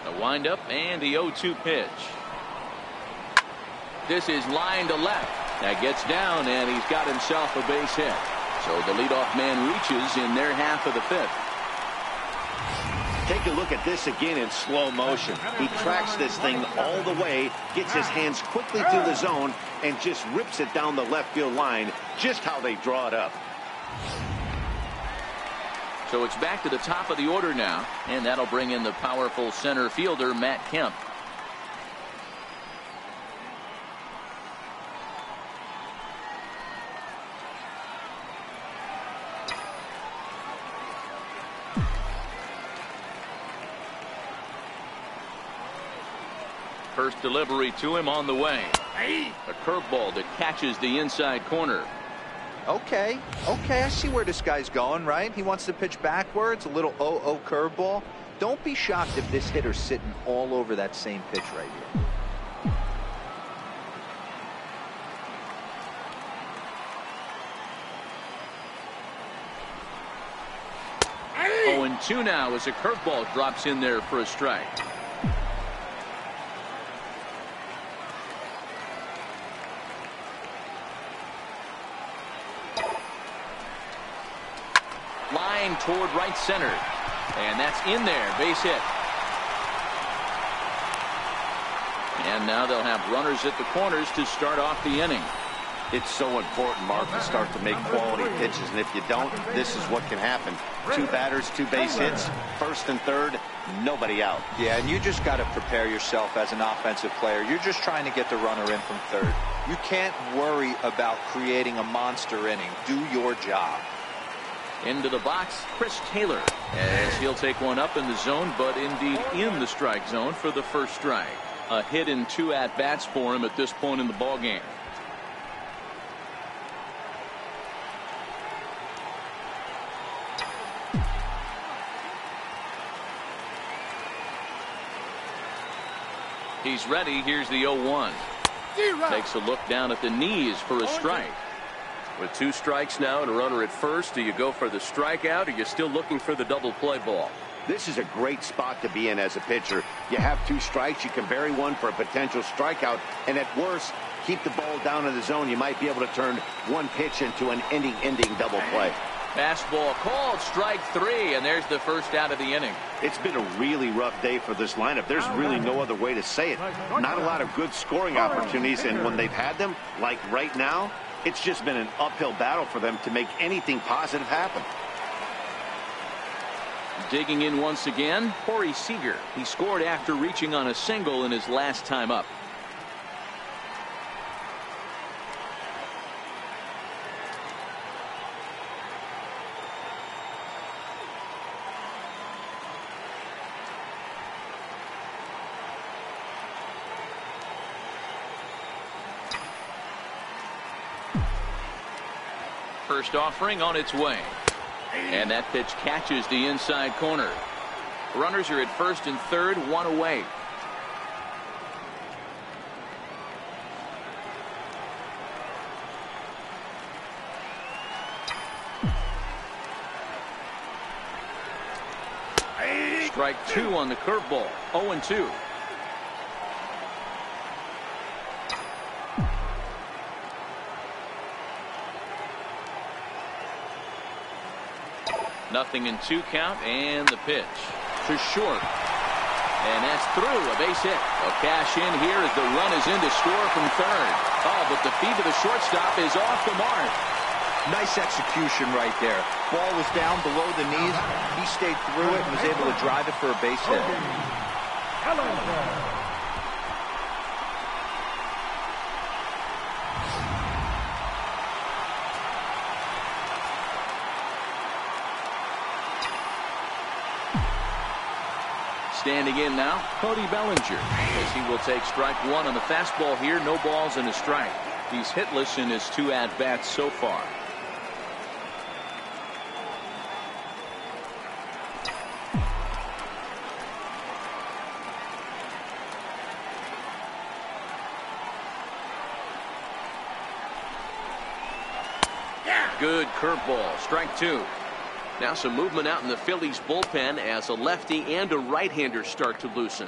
The windup and the 0-2 pitch. This is line to left. That gets down, and he's got himself a base hit. So the leadoff man reaches in their half of the fifth. Take a look at this again in slow motion. He tracks this thing all the way, gets his hands quickly through the zone, and just rips it down the left field line, just how they draw it up. So it's back to the top of the order now, and that'll bring in the powerful center fielder, Matt Kemp. First delivery to him on the way. A curveball that catches the inside corner. Okay, I see where this guy's going, right? He wants to pitch backwards, a little 0-0 curveball. Don't be shocked if this hitter's sitting all over that same pitch right here. 0-2 now as a curveball drops in there for a strike. Line toward right center, and that's in there. Base hit. And now they'll have runners at the corners to start off the inning. It's so important, Mark, to start to make quality pitches, and if you don't, this is what can happen. 2 batters, 2 base hits, first and third, nobody out. Yeah, and you just got to prepare yourself as an offensive player. You're just trying to get the runner in from third. You can't worry about creating a monster inning. Do your job. Into the box, Chris Taylor, as he'll take one up in the zone, but indeed in the strike zone for the first strike. A hit in 2 at-bats for him at this point in the ballgame. He's ready. Here's the 0-1. Takes a look down at the knees for a strike. With 2 strikes now and a runner at first, do you go for the strikeout, or are you still looking for the double play ball? This is a great spot to be in as a pitcher. You have 2 strikes, you can bury one for a potential strikeout, and at worst, keep the ball down in the zone. You might be able to turn 1 pitch into an ending double play. Fastball called, strike 3, and there's the first out of the inning. It's been a really rough day for this lineup. There's really no other way to say it. Not a lot of good scoring opportunities, and when they've had them, like right now, it's just been an uphill battle for them to make anything positive happen. Digging in once again, Corey Seager. He scored after reaching on a single in his last time up. First offering on its way. And that pitch catches the inside corner. Runners are at first and third, one away. Strike two on the curveball. 0-2. Nothing in 2 count, and the pitch to short. And that's through. A base hit. A cash in here as the run is in to score from third. Oh, but the feed to the shortstop is off the mark. Nice execution right there. Ball was down below the knees. He stayed through it and was able to drive it for a base hit. Standing in now, Cody Bellinger, as he will take strike one on the fastball here. No balls and a strike. He's hitless in his 2 at-bats so far. Good curveball, strike 2. Now some movement out in the Phillies bullpen as a lefty and a right-hander start to loosen.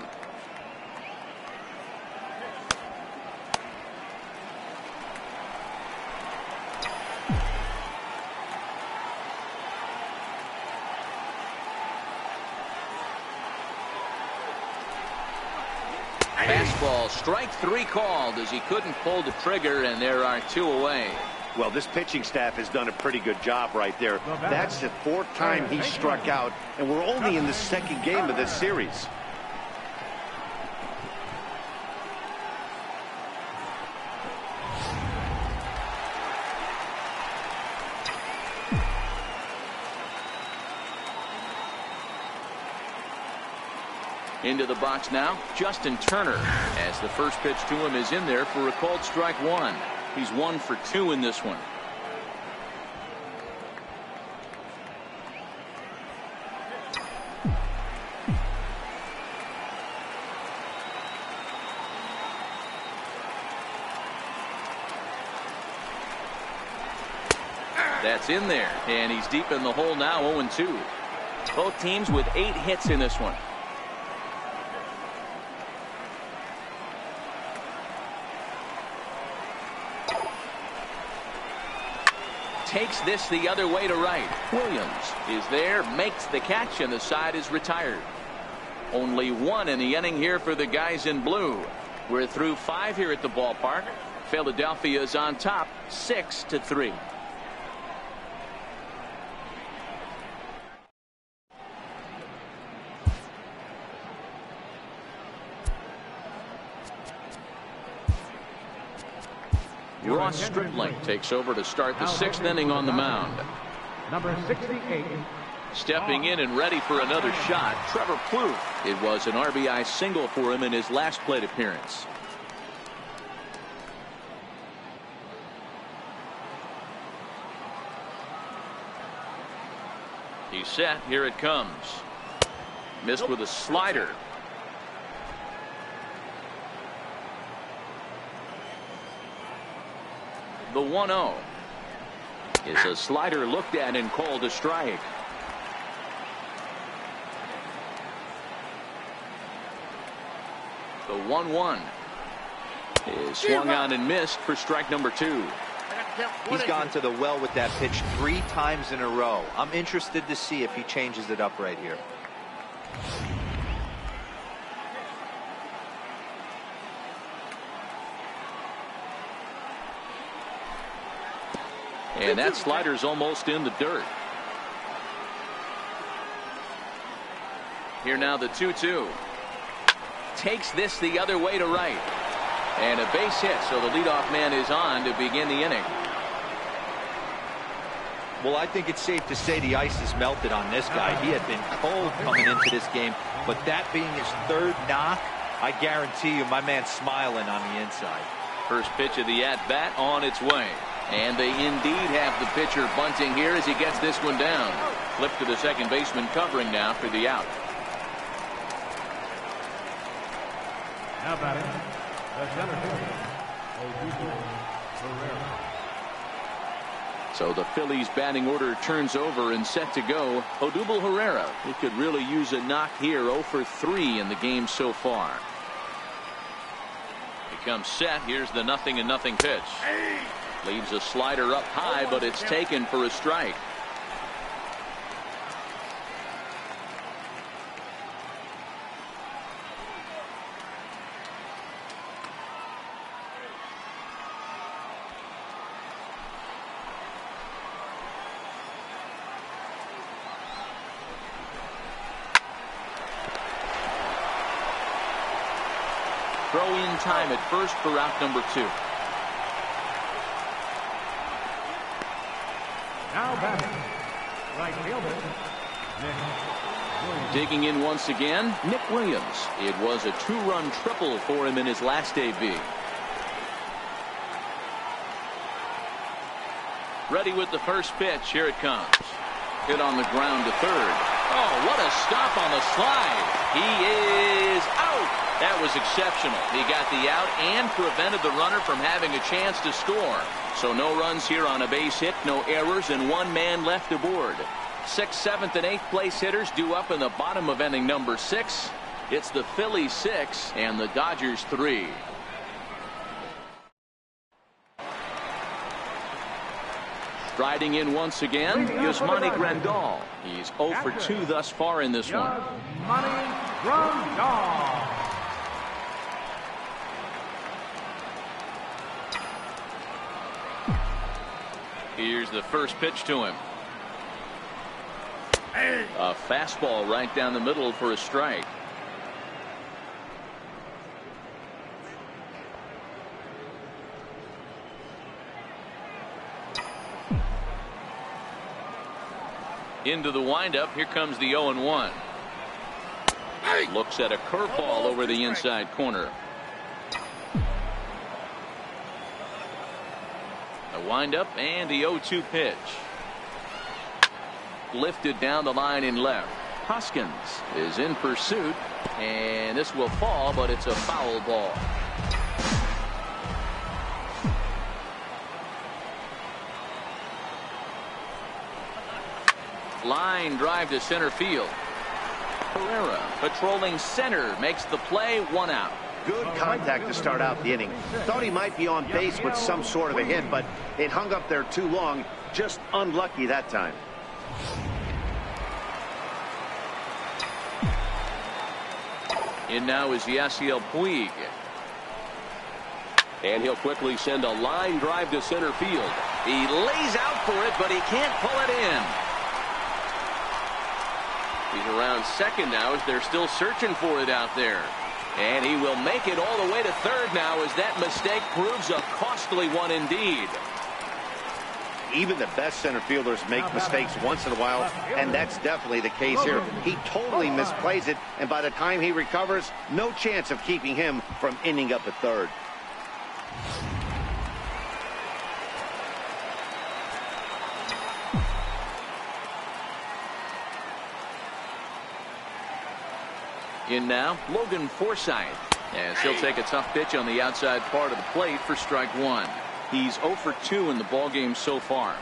Fastball, strike 3 called as he couldn't pull the trigger, and there are 2 away. Well, this pitching staff has done a pretty good job right there. That's the 4th time he struck out, and we're only in the 2nd game of this series. Into the box now, Justin Turner, as the first pitch to him is in there for a called strike 1. He's 1 for 2 in this one. That's in there, and he's deep in the hole now. 0-2. Both teams with 8 hits in this one. Takes this the other way to right. Williams is there, makes the catch, and the side is retired. Only 1 in the inning here for the guys in blue. We're through 5 here at the ballpark. Philadelphia is on top, 6-3. Ross Stripling takes over to start the 6th inning on the mound. Number 68. Stepping in and ready for another shot, Trevor Plouffe. It was an RBI single for him in his last plate appearance. He's set. Here it comes. Missed with a slider. The 1-0 is a slider looked at and called a strike. The 1-1 is swung on and missed for strike number 2. He's gone to the well with that pitch 3 times in a row. I'm interested to see if he changes it up right here. And that slider's almost in the dirt. Here now the 2-2. Takes this the other way to right. And a base hit, so the leadoff man is on to begin the inning. Well, I think it's safe to say the ice has melted on this guy. He had been cold coming into this game, but that being his 3rd knock, I guarantee you my man's smiling on the inside. First pitch of the at-bat on its way. And they indeed have the pitcher bunting here as he gets this one down. Flip to the second baseman covering now for the out. Now batting, the center fielder, Herrera. So the Phillies batting order turns over and set to go. Odubel Herrera, he could really use a knock here. 0 for 3 in the game so far. He comes set. Here's the 0-0 pitch. Leaves a slider up high, but it's taken for a strike. Throw in time at first for out number 2. Now batting, right fielder, Nick Williams. Digging in once again, Nick Williams. It was a 2-run triple for him in his last AB. Ready with the first pitch. Here it comes. Hit on the ground to third. Oh, what a stop on the slide. He is out. That was exceptional. He got the out and prevented the runner from having a chance to score. So no runs here on a base hit, no errors, and 1 man left aboard. 6th, 7th, and 8th place hitters due up in the bottom of inning number 6. It's the Phillies 6 and the Dodgers 3. Striding in once again, Yasmani Grandal. He's 0 for 2 thus far in this one. Yasmani Grandal. Here's the first pitch to him. A fastball right down the middle for a strike. Into the windup. Here comes the 0-1. Looks at a curveball over the inside corner. A windup and the 0-2 pitch. Lifted down the line in left. Hoskins is in pursuit, and this will fall, but it's a foul ball. Line drive to center field. Herrera patrolling center makes the play. 1 out. Good contact to start out the inning. Thought he might be on base with some sort of a hit, but it hung up there too long. Just unlucky that time. In now is Yasiel Puig. And he'll quickly send a line drive to center field. He lays out for it, but he can't pull it in. He's around second now as they're still searching for it out there. And he will make it all the way to third now as that mistake proves a costly one indeed. Even the best center fielders make mistakes once in a while, and that's definitely the case here. He totally misplays it, and by the time he recovers, no chance of keeping him from ending up at third. In now, Logan Forsythe, as he'll take a tough pitch on the outside part of the plate for strike 1. He's 0 for 2 in the ballgame so far.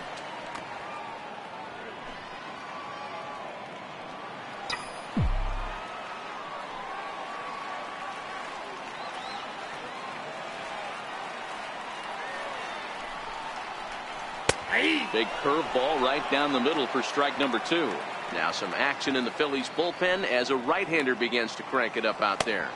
Big curveball right down the middle for strike number 2. Now some action in the Phillies bullpen as a right-hander begins to crank it up out there.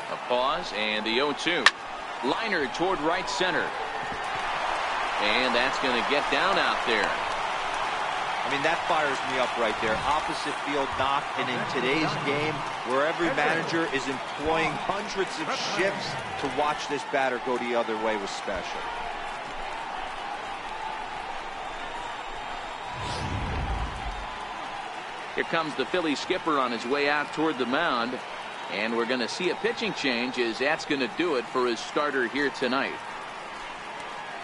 A pause and the 0-2. Liner toward right center. And that's going to get down out there. I mean, that fires me up right there. Opposite field knock, and in today's game, where every manager is employing hundreds of shifts, to watch this batter go the other way was special. Here comes the Phillies skipper on his way out toward the mound. And we're going to see a pitching change, as that's going to do it for his starter here tonight.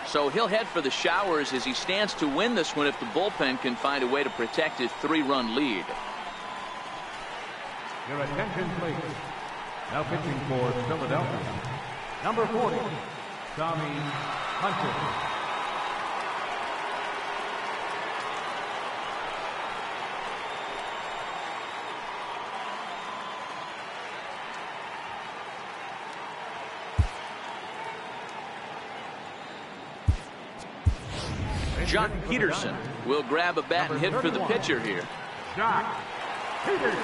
So he'll head for the showers as he stands to win this one if the bullpen can find a way to protect his 3-run lead. Your attention, please. Now pitching for Philadelphia, number 40, Tommy Hunter. Jock Peterson will grab a bat and hit for the pitcher here. Jock Peterson.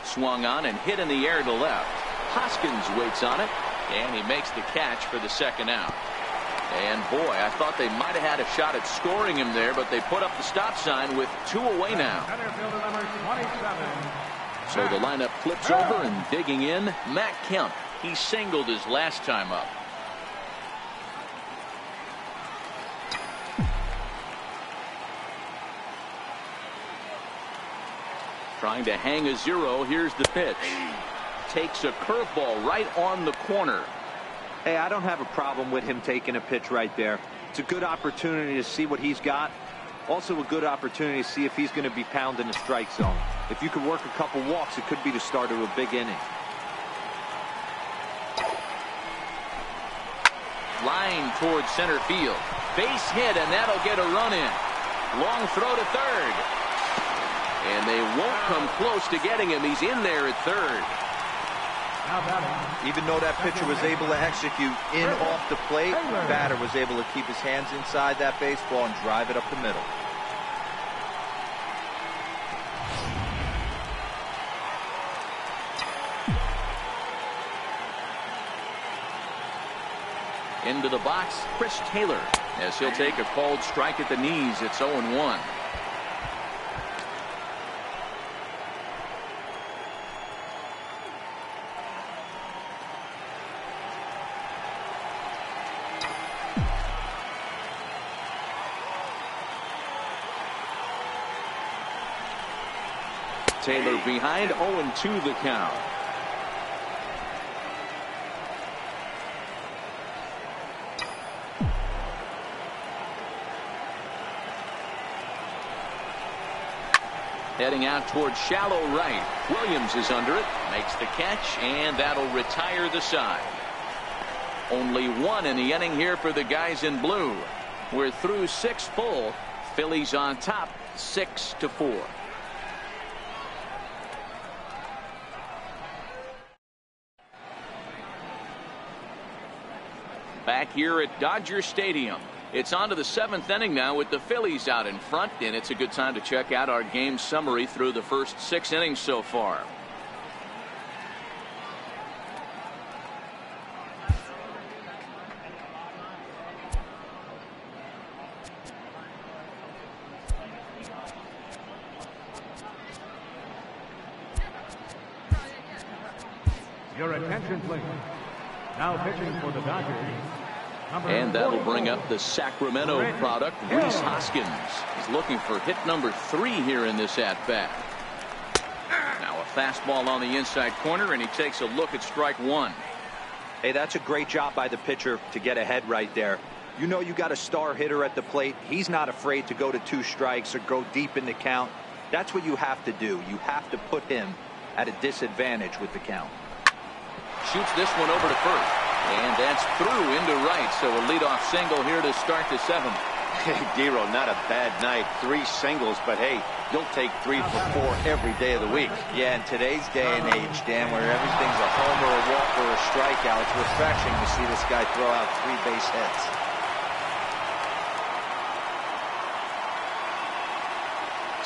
Swung on and hit in the air to left. Hoskins waits on it, and he makes the catch for the second out. And boy, I thought they might have had a shot at scoring him there, but they put up the stop sign with 2 away now. So the lineup flips over, and digging in, Matt Kemp. He singled his last time up. Trying to hang a 0. Here's the pitch. Takes a curveball right on the corner. Hey, I don't have a problem with him taking a pitch right there. It's a good opportunity to see what he's got. Also a good opportunity to see if he's going to be pounding the strike zone. If you could work a couple walks, it could be the start of a big inning. Line towards center field. Base hit, and that'll get a run in. Long throw to third. And they won't come close to getting him. He's in there at third. Even though that pitcher was able to execute in off the plate, the batter was able to keep his hands inside that baseball and drive it up the middle. Into the box, Chris Taylor, as he'll take a called strike at the knees. It's 0-1. Taylor behind, 0-2 the count. Heading out towards shallow right. Williams is under it, makes the catch, and that'll retire the side. Only 1 in the inning here for the guys in blue. We're through 6 full. Phillies on top, 6-4. Back here at Dodger Stadium. It's on to the 7th inning now with the Phillies out in front, and it's a good time to check out our game summary through the first 6 innings so far. Your attention, please. Now pitching for the Dodgers. And that'll bring up the Sacramento product, Rhys Hoskins. He's looking for hit number 3 here in this at-bat. Now a fastball on the inside corner, and he takes a look at strike 1. Hey, that's a great job by the pitcher to get ahead right there. You know you got a star hitter at the plate. He's not afraid to go to 2 strikes or go deep in the count. That's what you have to do. You have to put him at a disadvantage with the count. Shoots this one over to first. And that's through into right. So a leadoff single here to start the 7th. Hey, Dero, not a bad night. 3 singles, but hey, you'll take 3 for 4 every day of the week. Yeah, in today's day and age, Dan, where everything's a homer, a walk, or a strikeout, it's refreshing to see this guy throw out 3 base hits.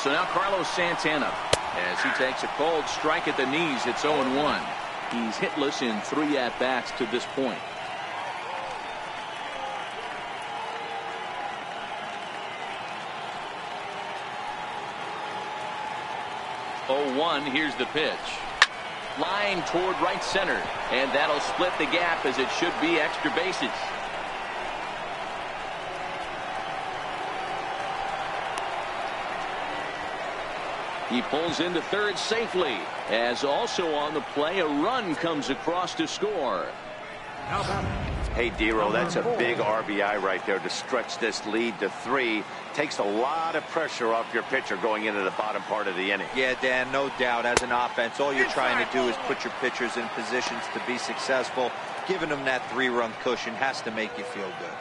So now Carlos Santana, as he takes a called strike at the knees. It's 0-1. He's hitless in 3 at-bats to this point. 0-1. Here's the pitch. Flying toward right center, and that'll split the gap as it should be extra bases. He pulls into third safely, as also on the play a run comes across to score. Hey, D-Roll, that's a big RBI right there to stretch this lead to 3. Takes a lot of pressure off your pitcher going into the bottom part of the inning. Yeah, Dan, no doubt. As an offense, all you're trying to do is put your pitchers in positions to be successful. Giving them that 3-run cushion has to make you feel good.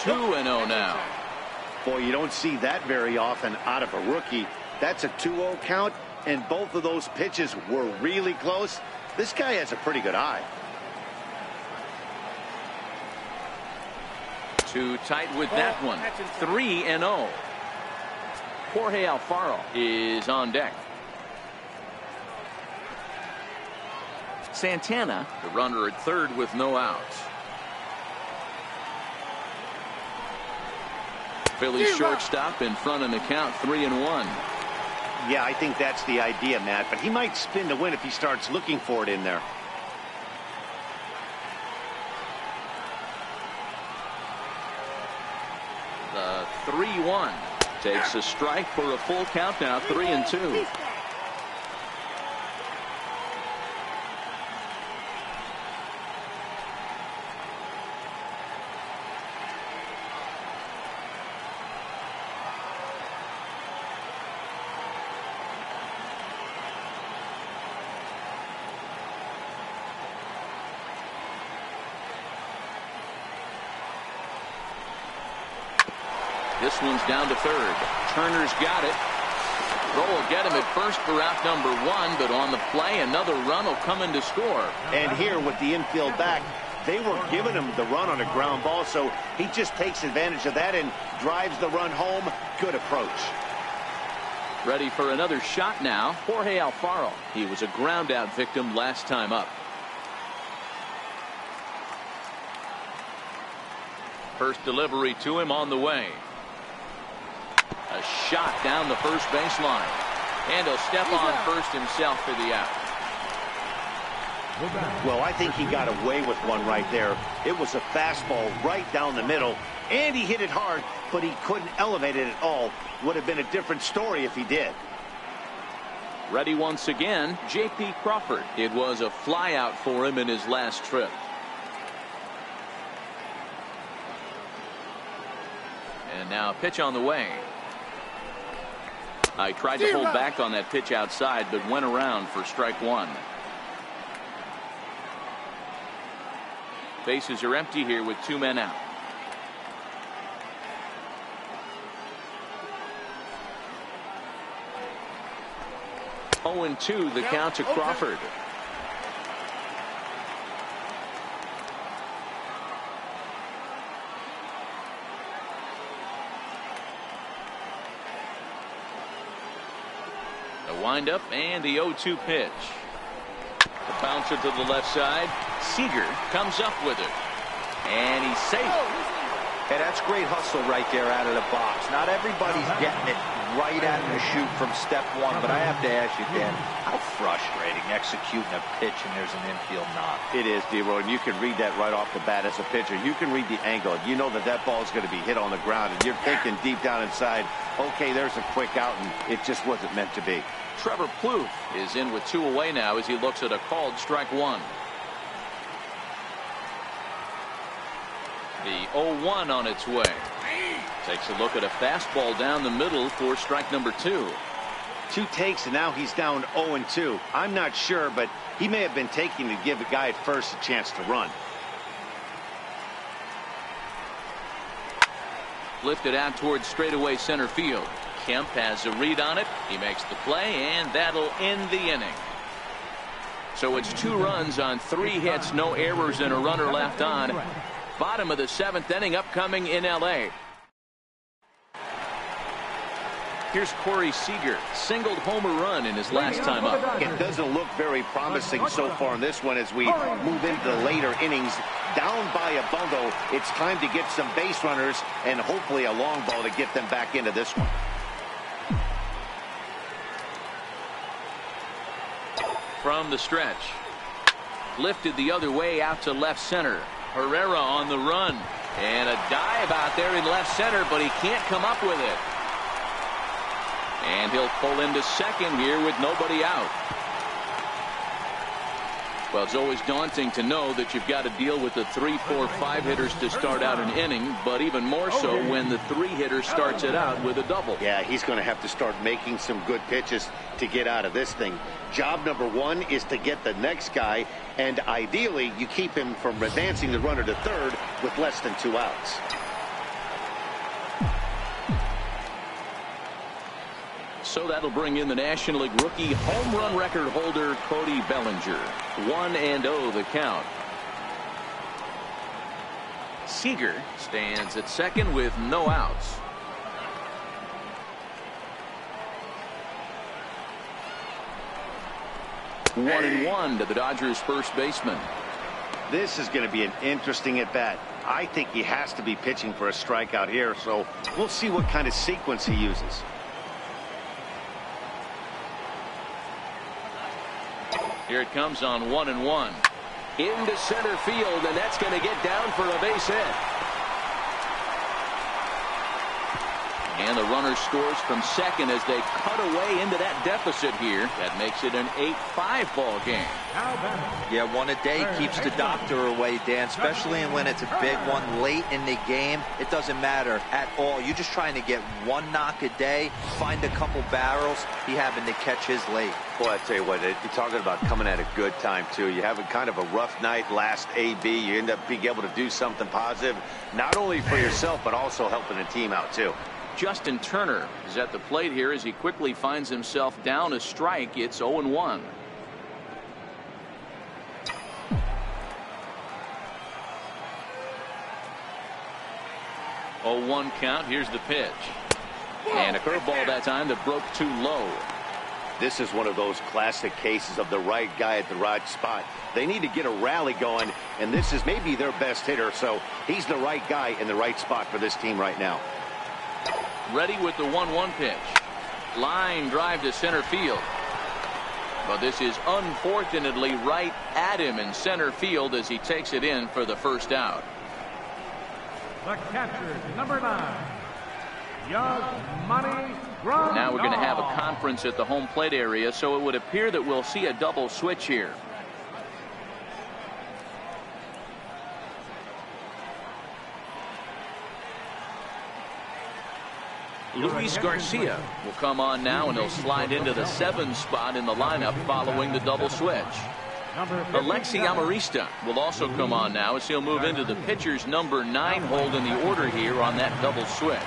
Two and 0 now. Boy, you don't see that very often out of a rookie. That's a 2-0 count, and both of those pitches were really close. This guy has a pretty good eye. Too tight with that one. 3 and 0. Jorge Alfaro is on deck. Santana, the runner at third with no outs. Phillies shortstop in front in the count, 3 and 1. Yeah, I think that's the idea, Matt, but he might spin to win if he starts looking for it in there. The 3-1 takes a strike for a full count now, 3 and 2. This one's down to third. Turner's got it. Throw will get him at first for out number 1, but on the play, another run will come in to score. And here with the infield back, they were giving him the run on a ground ball, so he just takes advantage of that and drives the run home. Good approach. Ready for another shot now. Jorge Alfaro. He was a ground out victim last time up. First delivery to him on the way. A shot down the first baseline. And he'll step on first himself for the out. Well, I think he got away with one right there. It was a fastball right down the middle, and he hit it hard, but he couldn't elevate it at all. Would have been a different story if he did. Ready once again, J.P. Crawford. It was a fly out for him in his last trip. And now pitch on the way. I tried to hold back on that pitch outside, but went around for strike 1. Bases are empty here with 2 men out. Oh and 2 the count to Crawford. The windup and the 0-2 pitch. The bouncer to the left side. Seager comes up with it. And he's safe. Hey, that's great hustle right there out of the box. Not everybody's getting it right out of the chute from step 1, but I have to ask you, Dan, how frustrating executing a pitch and there's an infield knock. It is, D-Roy, and you can read that right off the bat as a pitcher. You can read the angle. You know that that ball is going to be hit on the ground, and you're thinking deep down inside, okay, there's a quick out, and it just wasn't meant to be. Trevor Plouffe is in with 2 away now as he looks at a called strike 1. The 0-1 on its way. Takes a look at a fastball down the middle for strike number 2. 2 takes, and now he's down 0-2. I'm not sure, but he may have been taking to give the guy at first a chance to run. Lifted out towards straightaway center field. Kemp has a read on it. He makes the play, and that'll end the inning. So it's 2 runs on 3 hits, no errors, and a runner left on. Bottom of the 7th inning upcoming in L.A. Here's Corey Seager, singled home a run in his last time up. It doesn't look very promising so far in this one as we move into the later innings. Down by a bundle, it's time to get some base runners and hopefully a long ball to get them back into this one. From the stretch. Lifted the other way out to left center. Herrera on the run. And a dive out there in left center, but he can't come up with it. And he'll pull into second here with nobody out. Well, it's always daunting to know that you've got to deal with the 3, 4, 5 hitters to start out an inning, but even more so when the 3 hitter starts it out with a double. Yeah, he's going to have to start making some good pitches to get out of this thing. Job number 1 is to get the next guy, and ideally you keep him from advancing the runner to third with less than 2 outs. So that'll bring in the National League rookie home run record holder Cody Bellinger. 1-0 the count. Seager stands at second with no outs. One and one to the Dodgers first baseman. This is going to be an interesting at bat. I think he has to be pitching for a strikeout here, so we'll see what kind of sequence he uses. Here it comes on 1-1. Into center field, and that's going to get down for a base hit. And the runner scores from second as they cut away into that deficit here. That makes it an 8-5 ball game. Yeah, one a day keeps the doctor away, Dan, especially when it's a big one late in the game. It doesn't matter at all. You're just trying to get one knock a day, find a couple barrels. He happened to catch his late. Boy, I tell you what, you're talking about coming at a good time, too. You have a kind of a rough night last AB. You end up being able to do something positive, not only for yourself, but also helping the team out, too. Justin Turner is at the plate here as he quickly finds himself down a strike. It's 0-1. Oh, 1 count. Here's the pitch. And a curveball that time that broke too low. This is one of those classic cases of the right guy at the right spot. They need to get a rally going, and this is maybe their best hitter, so he's the right guy in the right spot for this team right now. Ready with the 1-1 pitch. Line drive to center field. But this is unfortunately right at him in center field as he takes it in for the first out. The catcher, number 9, Yasmani Grandal. Now we're going to have a conference at the home plate area, so it would appear that we'll see a double switch here. Luis Garcia will come on now, and he'll slide into the 7th spot in the lineup following the double switch. Alexi Amarista will also come on now as he'll move into the pitcher's number 9 hold in the order here on that double switch.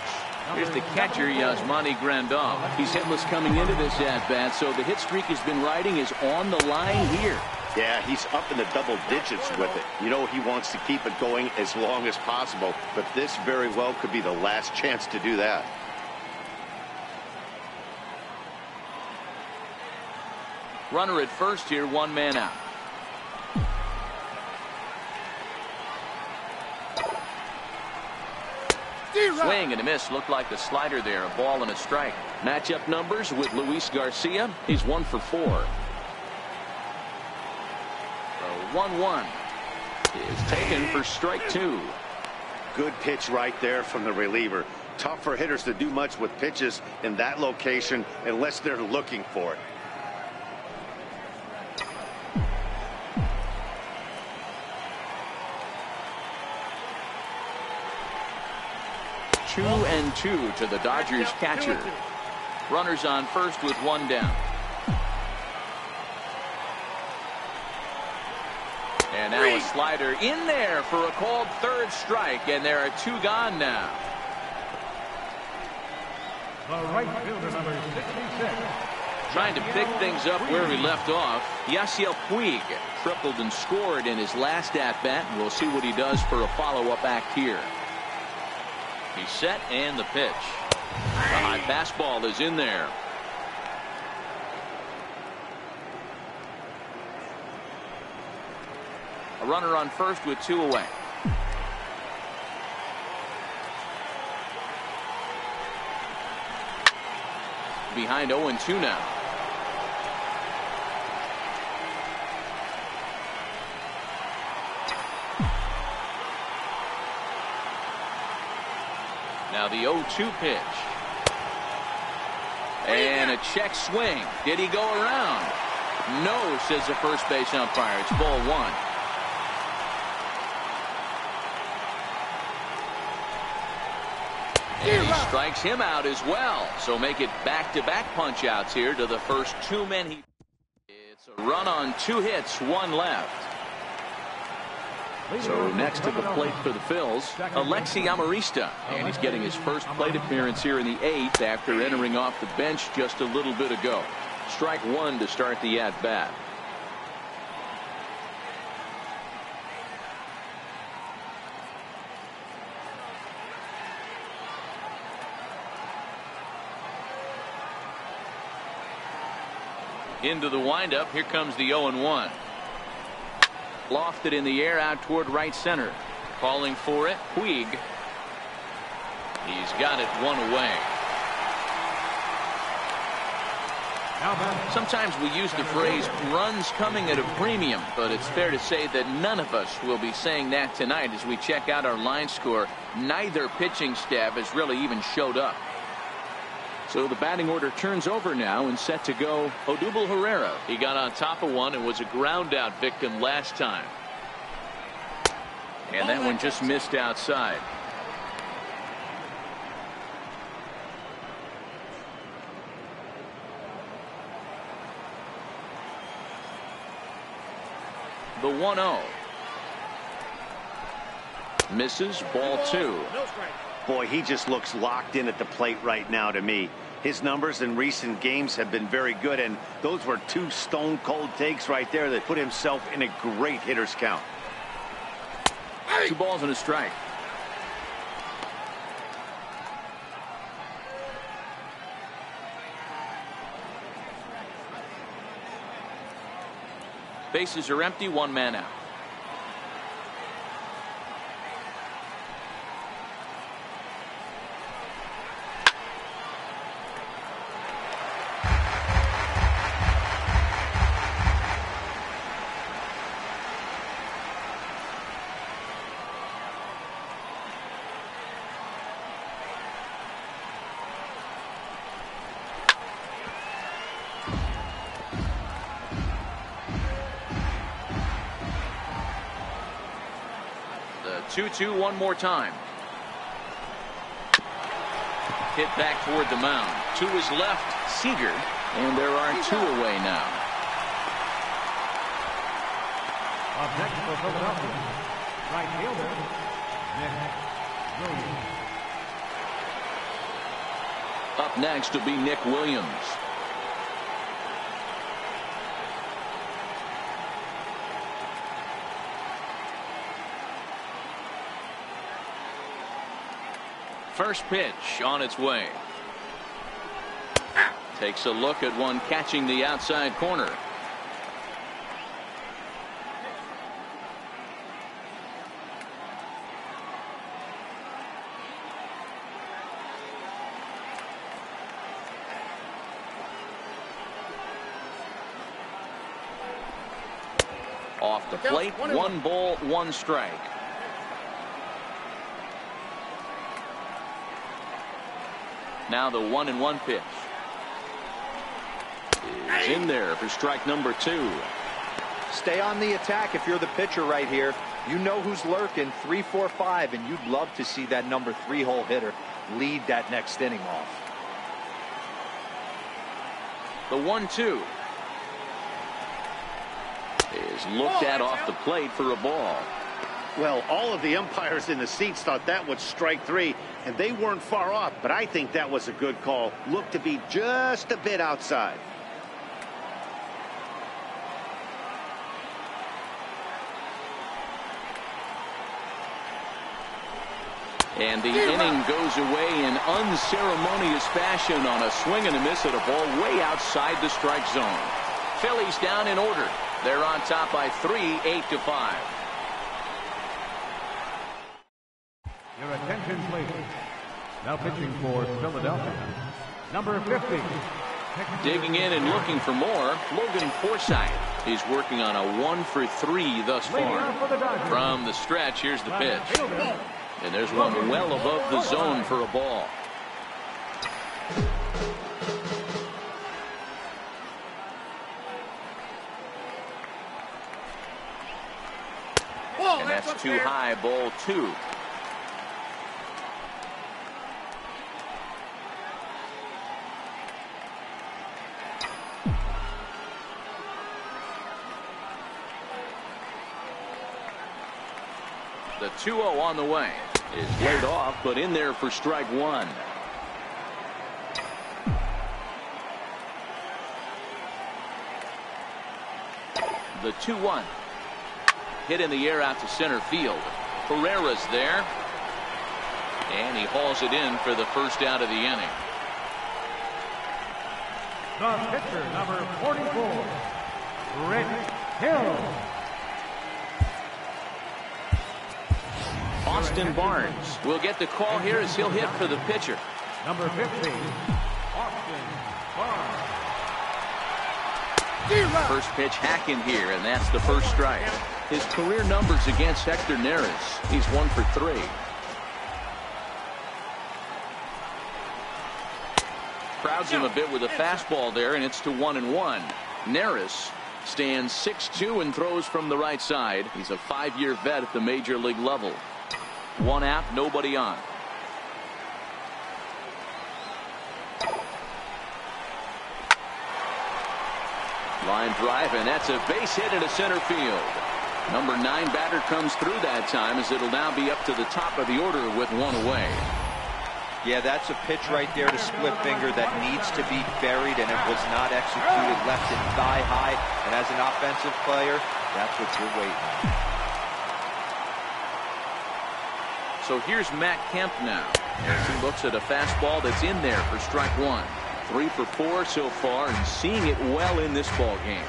Here's the catcher, Yasmani Grandal. He's hitless coming into this at-bat, so the hit streak he's been riding is on the line here. Yeah, he's up in the double digits with it. You know, he wants to keep it going as long as possible, but this very well could be the last chance to do that. Runner at first here, 1 man out. Swing and a miss. Looked like the slider there. A ball and a strike. Matchup numbers with Luis Garcia. He's 1 for 4. The 1-1 is taken for strike 2. Good pitch right there from the reliever. Tough for hitters to do much with pitches in that location unless they're looking for it. 2-2 to the Dodgers catcher. Runners on first with 1 down. And now a slider in there for a called 3rd strike, and there are 2 gone now. The right fielder, number 66. Trying to pick things up where we left off. Yasiel Puig tripled and scored in his last at-bat. We'll see what he does for a follow-up act here. He's set, and the pitch. The high fastball is in there. A runner on first with 2 away. Behind 0-2 now. Now the 0-2 pitch. And a check swing. Did he go around? No, says the first base umpire. It's ball 1. And he strikes him out as well. So make it back-to-back punch-outs here to the first 2 men. It's a run on 2 hits, 1 left. So next to the plate for the Phils, Alexi Amarista. And he's getting his first plate appearance here in the 8th after entering off the bench just a little bit ago. Strike 1 to start the at-bat. Into the windup. Here comes the 0-1. Lofted in the air out toward right center. Calling for it, Puig. He's got it 1 away. Sometimes we use the phrase runs coming at a premium, but it's fair to say that none of us will be saying that tonight as we check out our line score. Neither pitching staff has really even showed up. So the batting order turns over now and set to go Odubel Herrera. He got on top of one and was a ground out victim last time. And that one just missed outside. The 1-0. Misses, ball 2. Boy, he just looks locked in at the plate right now to me. His numbers in recent games have been very good, and those were 2 stone-cold takes right there that put himself in a great hitter's count. 2 balls and a strike. Bases are empty, 1 man out. The 2-2 one more time. Hit back toward the mound. To his left, Seager. And there are 2 away now. Up next for Philadelphia, right fielder, Nick Williams. Up next will be Nick Williams. First pitch on its way. Takes a look at one catching the outside corner. Off the plate, 1 ball, 1 strike. Now the 1-1 pitch is in there for strike number 2. Stay on the attack if you're the pitcher right here. You know who's lurking, 3, 4, 5, and you'd love to see that number 3-hole hitter lead that next inning off. The 1-2 is looked at off the plate for a ball. Well, all of the umpires in the seats thought that was strike 3, and they weren't far off, but I think that was a good call. Looked to be just a bit outside. And the inning goes away in unceremonious fashion on a swing and a miss at a ball way outside the strike zone. Phillies down in order. They're on top by 3, 8-5. Your attention, please. Now pitching for Philadelphia, number 50. Digging in and looking for more, Logan Forsythe. He's working on a 1-for-3 thus far. From the stretch, here's the pitch. And there's one well above the zone for a ball. And that's too high, ball 2. The 2-0 on the way is laid off, but in there for strike 1. The 2-1. Hit in the air out to center field. Pereira's there. And he hauls it in for the first out of the inning. The pitcher, number 44, Rick Hill. Austin Barnes will get the call here as he'll hit for the pitcher. Number 50, Austin Barnes. First pitch hack in here, and that's the first strike. His career numbers against Hector Neris. He's 1 for 3. Crowds him a bit with a fastball there, and it's to 1-1. Neris stands 6'2" and throws from the right side. He's a 5-year vet at the major league level. 1 out, nobody on. Line drive, and that's a base hit into center field. Number 9 batter comes through that time, as it'll now be up to the top of the order with 1 away. Yeah, that's a pitch right there to split finger that needs to be buried, and it was not executed. Left it thigh high, and as an offensive player, that's what you're waiting on. So here's Matt Kemp now, as he looks at a fastball that's in there for strike 1. 3 for 4 so far, and seeing it well in this ball game.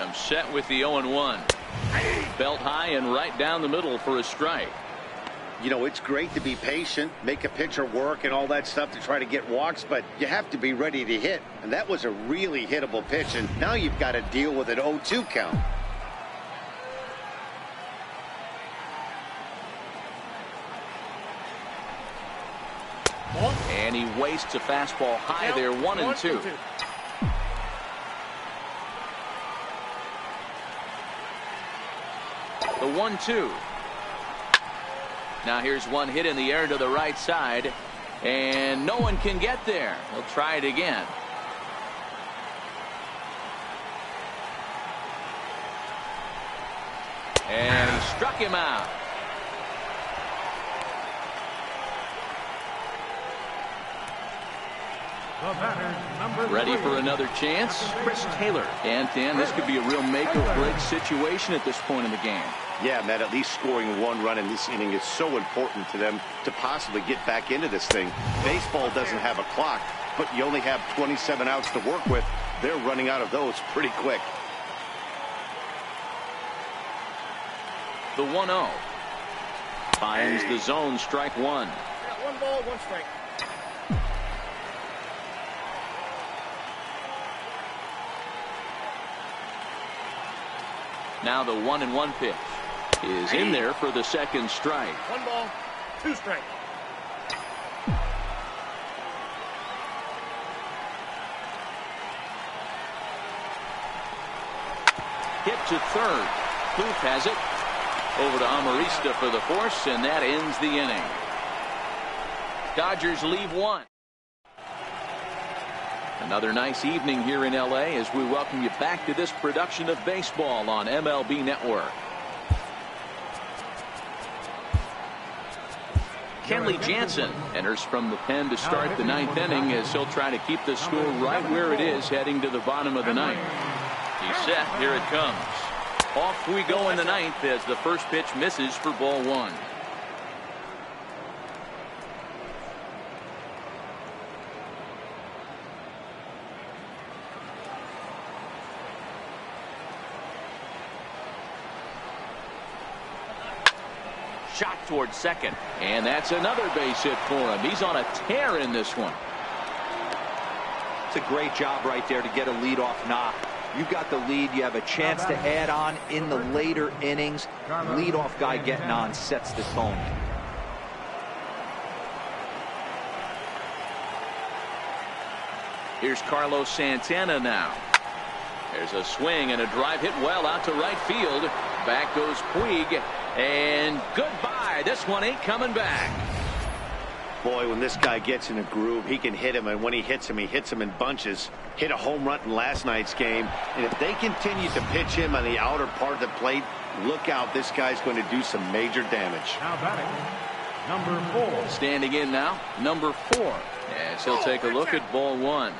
I'm set with the 0-1. Belt high and right down the middle for a strike. You know, it's great to be patient, make a pitcher work and all that stuff to try to get walks, but you have to be ready to hit. And that was a really hittable pitch, and now you've got to deal with an 0-2 count. And he wastes a fastball high there, 1-2. The 1-2. Now here's one hit in the air to the right side, and no one can get there. He'll try it again. And he struck him out. Ready for another chance? Chris Taylor. And Dan, this could be a real make or break situation at this point in the game. Yeah, Matt, at least scoring 1 run in this inning is so important to them to possibly get back into this thing. Baseball doesn't have a clock, but you only have 27 outs to work with. They're running out of those pretty quick. The 1-0. Finds the zone, strike 1. 1 ball, 1 strike. Now the 1-1 pitch is in there for the second strike. 1 ball, 2 strike. Hit to third. Booth has it. Over to Amarista for the force, and that ends the inning. Dodgers leave 1. Another nice evening here in L.A. as we welcome you back to this production of baseball on MLB Network. Kenley Jansen enters from the pen to start the ninth inning as he'll try to keep the score right where it is heading to the bottom of the ninth. He's set. Here it comes. Off we go in the ninth as the first pitch misses for ball one. Shot towards second, and that's another base hit for him. He's on a tear in this one. It's a great job right there to get a leadoff knock. You've got the lead. You have a chance to add on in the later innings. Leadoff guy getting on sets the tone. Here's Carlos Santana now. There's a swing and a drive hit well out to right field. Back goes Puig. And goodbye. This one ain't coming back. Boy, when this guy gets in a groove, he can hit him, and when he hits him in bunches. Hit a home run in last night's game, and if they continue to pitch him on the outer part of the plate, look out. This guy's going to do some major damage. Now batting, number 4. Standing in now, number 4, as he'll take a look at ball one.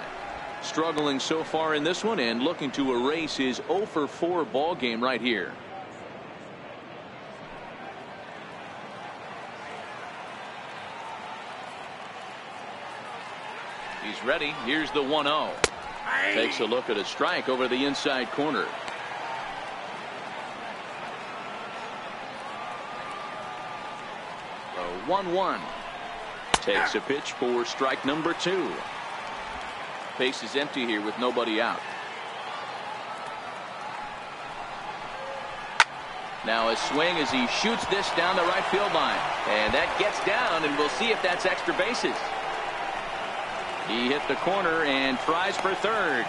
Struggling so far in this one and looking to erase his 0 for 4 ball game right here. He's ready. Here's the 1-0. Takes a look at a strike over the inside corner. The 1-1. Takes a pitch for strike number 2. Base is empty here with nobody out. Now a swing as he shoots this down the right field line. And that gets down, and we'll see if that's extra bases. He hit the corner and tries for third.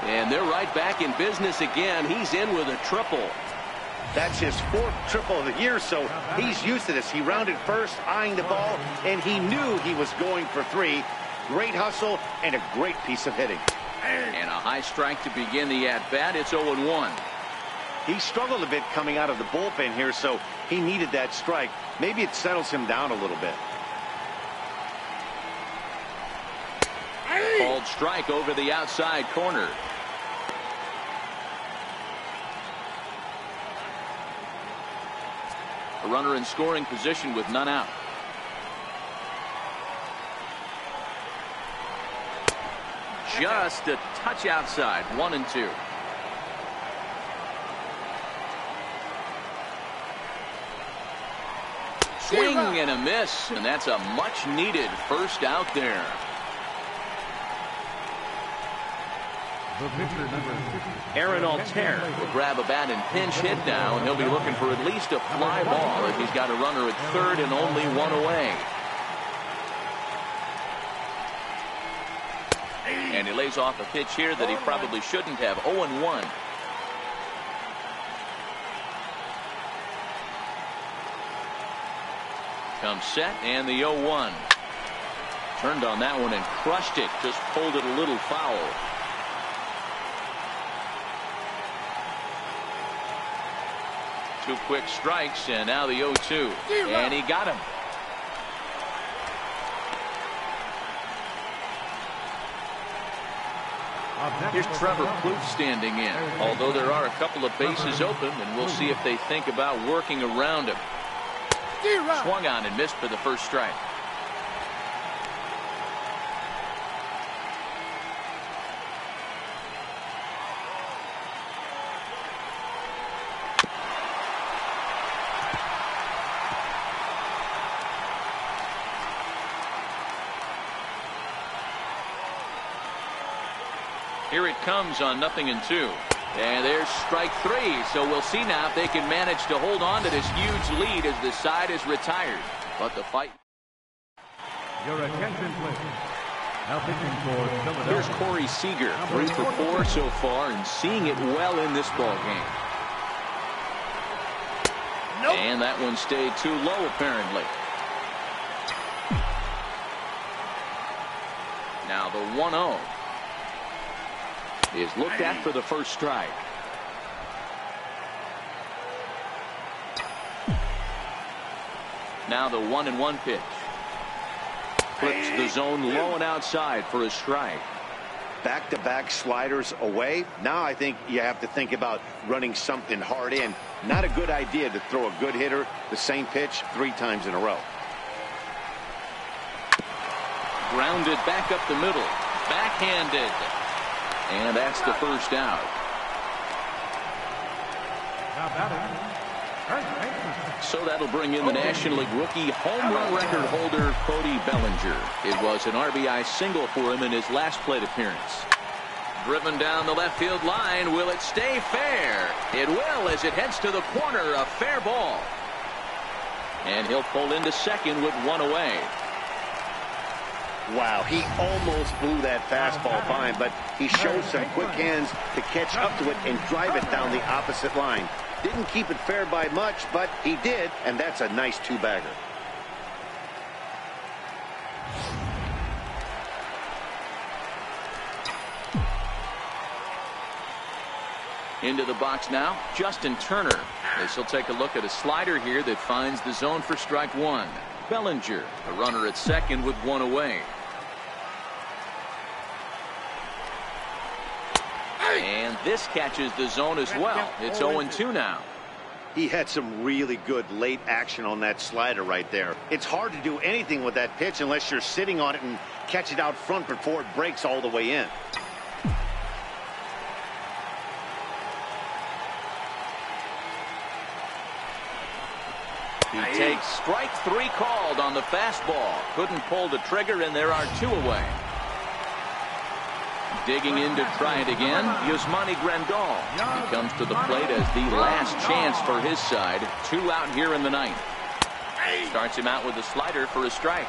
And they're right back in business again. He's in with a triple. That's his 4th triple of the year, so he's used to this. He rounded first, eyeing the ball, and he knew he was going for 3. Great hustle and a great piece of hitting. And a high strike to begin the at-bat. It's 0-1. He struggled a bit coming out of the bullpen here, so he needed that strike. Maybe it settles him down a little bit. Called strike over the outside corner. A runner in scoring position with none out. Just a touch outside. 1-2. Swing and a miss, and that's a much needed first out there. Aaron Altair will grab a bat and pinch hit now, and he'll be looking for at least a fly ball if he's got a runner at third and only 1 away. And he lays off a pitch here that he probably shouldn't have. 0-1. Comes set, and the 0-1. Turned on that one and crushed it. Just pulled it a little foul. Two quick strikes, and now the 0-2. And he got him. Here's Trevor Plouffe standing in. Although there are a couple of bases open, and we'll see if they think about working around him. Swung on and missed for the first strike. Here it comes on 0-2. And there's strike 3. So we'll see now if they can manage to hold on to this huge lead as the side is retired. But the fight. Your attention, please. Now pitching for Philadelphia. Here's Corey Seager, 3 for 4 so far, and seeing it well in this ball game. Nope. And that one stayed too low, apparently. Now the 1-0 is looked at for the first strike. Now the 1-1 pitch. Flips the zone low and outside for a strike. Back-to-back sliders away. Now I think you have to think about running something hard in. Not a good idea to throw a good hitter the same pitch 3 times in a row. Grounded back up the middle. Backhanded. And that's the first out. Now batting, first baseman. So that'll bring in the National League rookie home run record holder Cody Bellinger. It was an RBI single for him in his last plate appearance. Driven down the left field line. Will it stay fair? It will, as it heads to the corner. A fair ball. And he'll pull into second with 1 away. Wow, he almost blew that fastball by him, but he shows some quick hands to catch up to it and drive it down the opposite line. Didn't keep it fair by much, but he did, and that's a nice 2-bagger. Into the box now, Justin Turner. This will take a look at a slider here that finds the zone for strike 1. Bellinger, the runner at second with 1 away. And this catches the zone as well. It's 0-2 now. He had some really good late action on that slider right there. It's hard to do anything with that pitch unless you're sitting on it and catch it out front before it breaks all the way in. He takes strike 3 called on the fastball. Couldn't pull the trigger, and there are 2 away. Digging in to try it again, Yasmani Grandal. He comes to the plate as the last chance for his side. 2 out here in the 9th. Starts him out with a slider for a strike.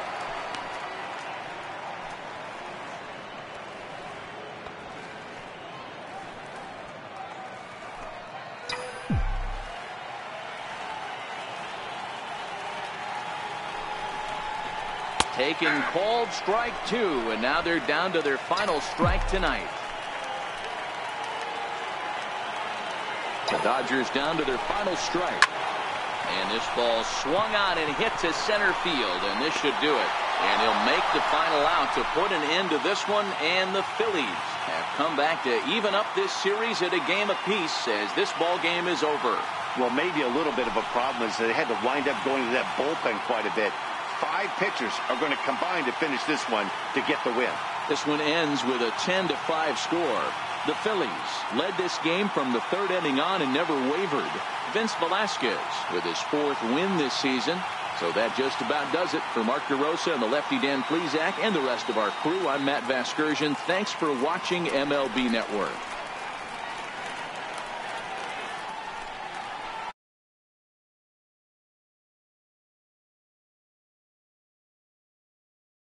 Taking called strike 2, and now they're down to their final strike tonight. The Dodgers down to their final strike. And this ball swung on and hit to center field, and this should do it. And he'll make the final out to put an end to this one, and the Phillies have come back to even up this series at a game apiece as this ball game is over. Well, maybe a little bit of a problem is they had to wind up going to that bullpen quite a bit. 5 pitchers are going to combine to finish this one to get the win. This one ends with a 10-5 score. The Phillies led this game from the 3rd inning on and never wavered. Vince Velasquez with his 4th win this season. So that just about does it for Mark DeRosa and the lefty Dan Plesac and the rest of our crew. I'm Matt Vasgersian. Thanks for watching MLB Network.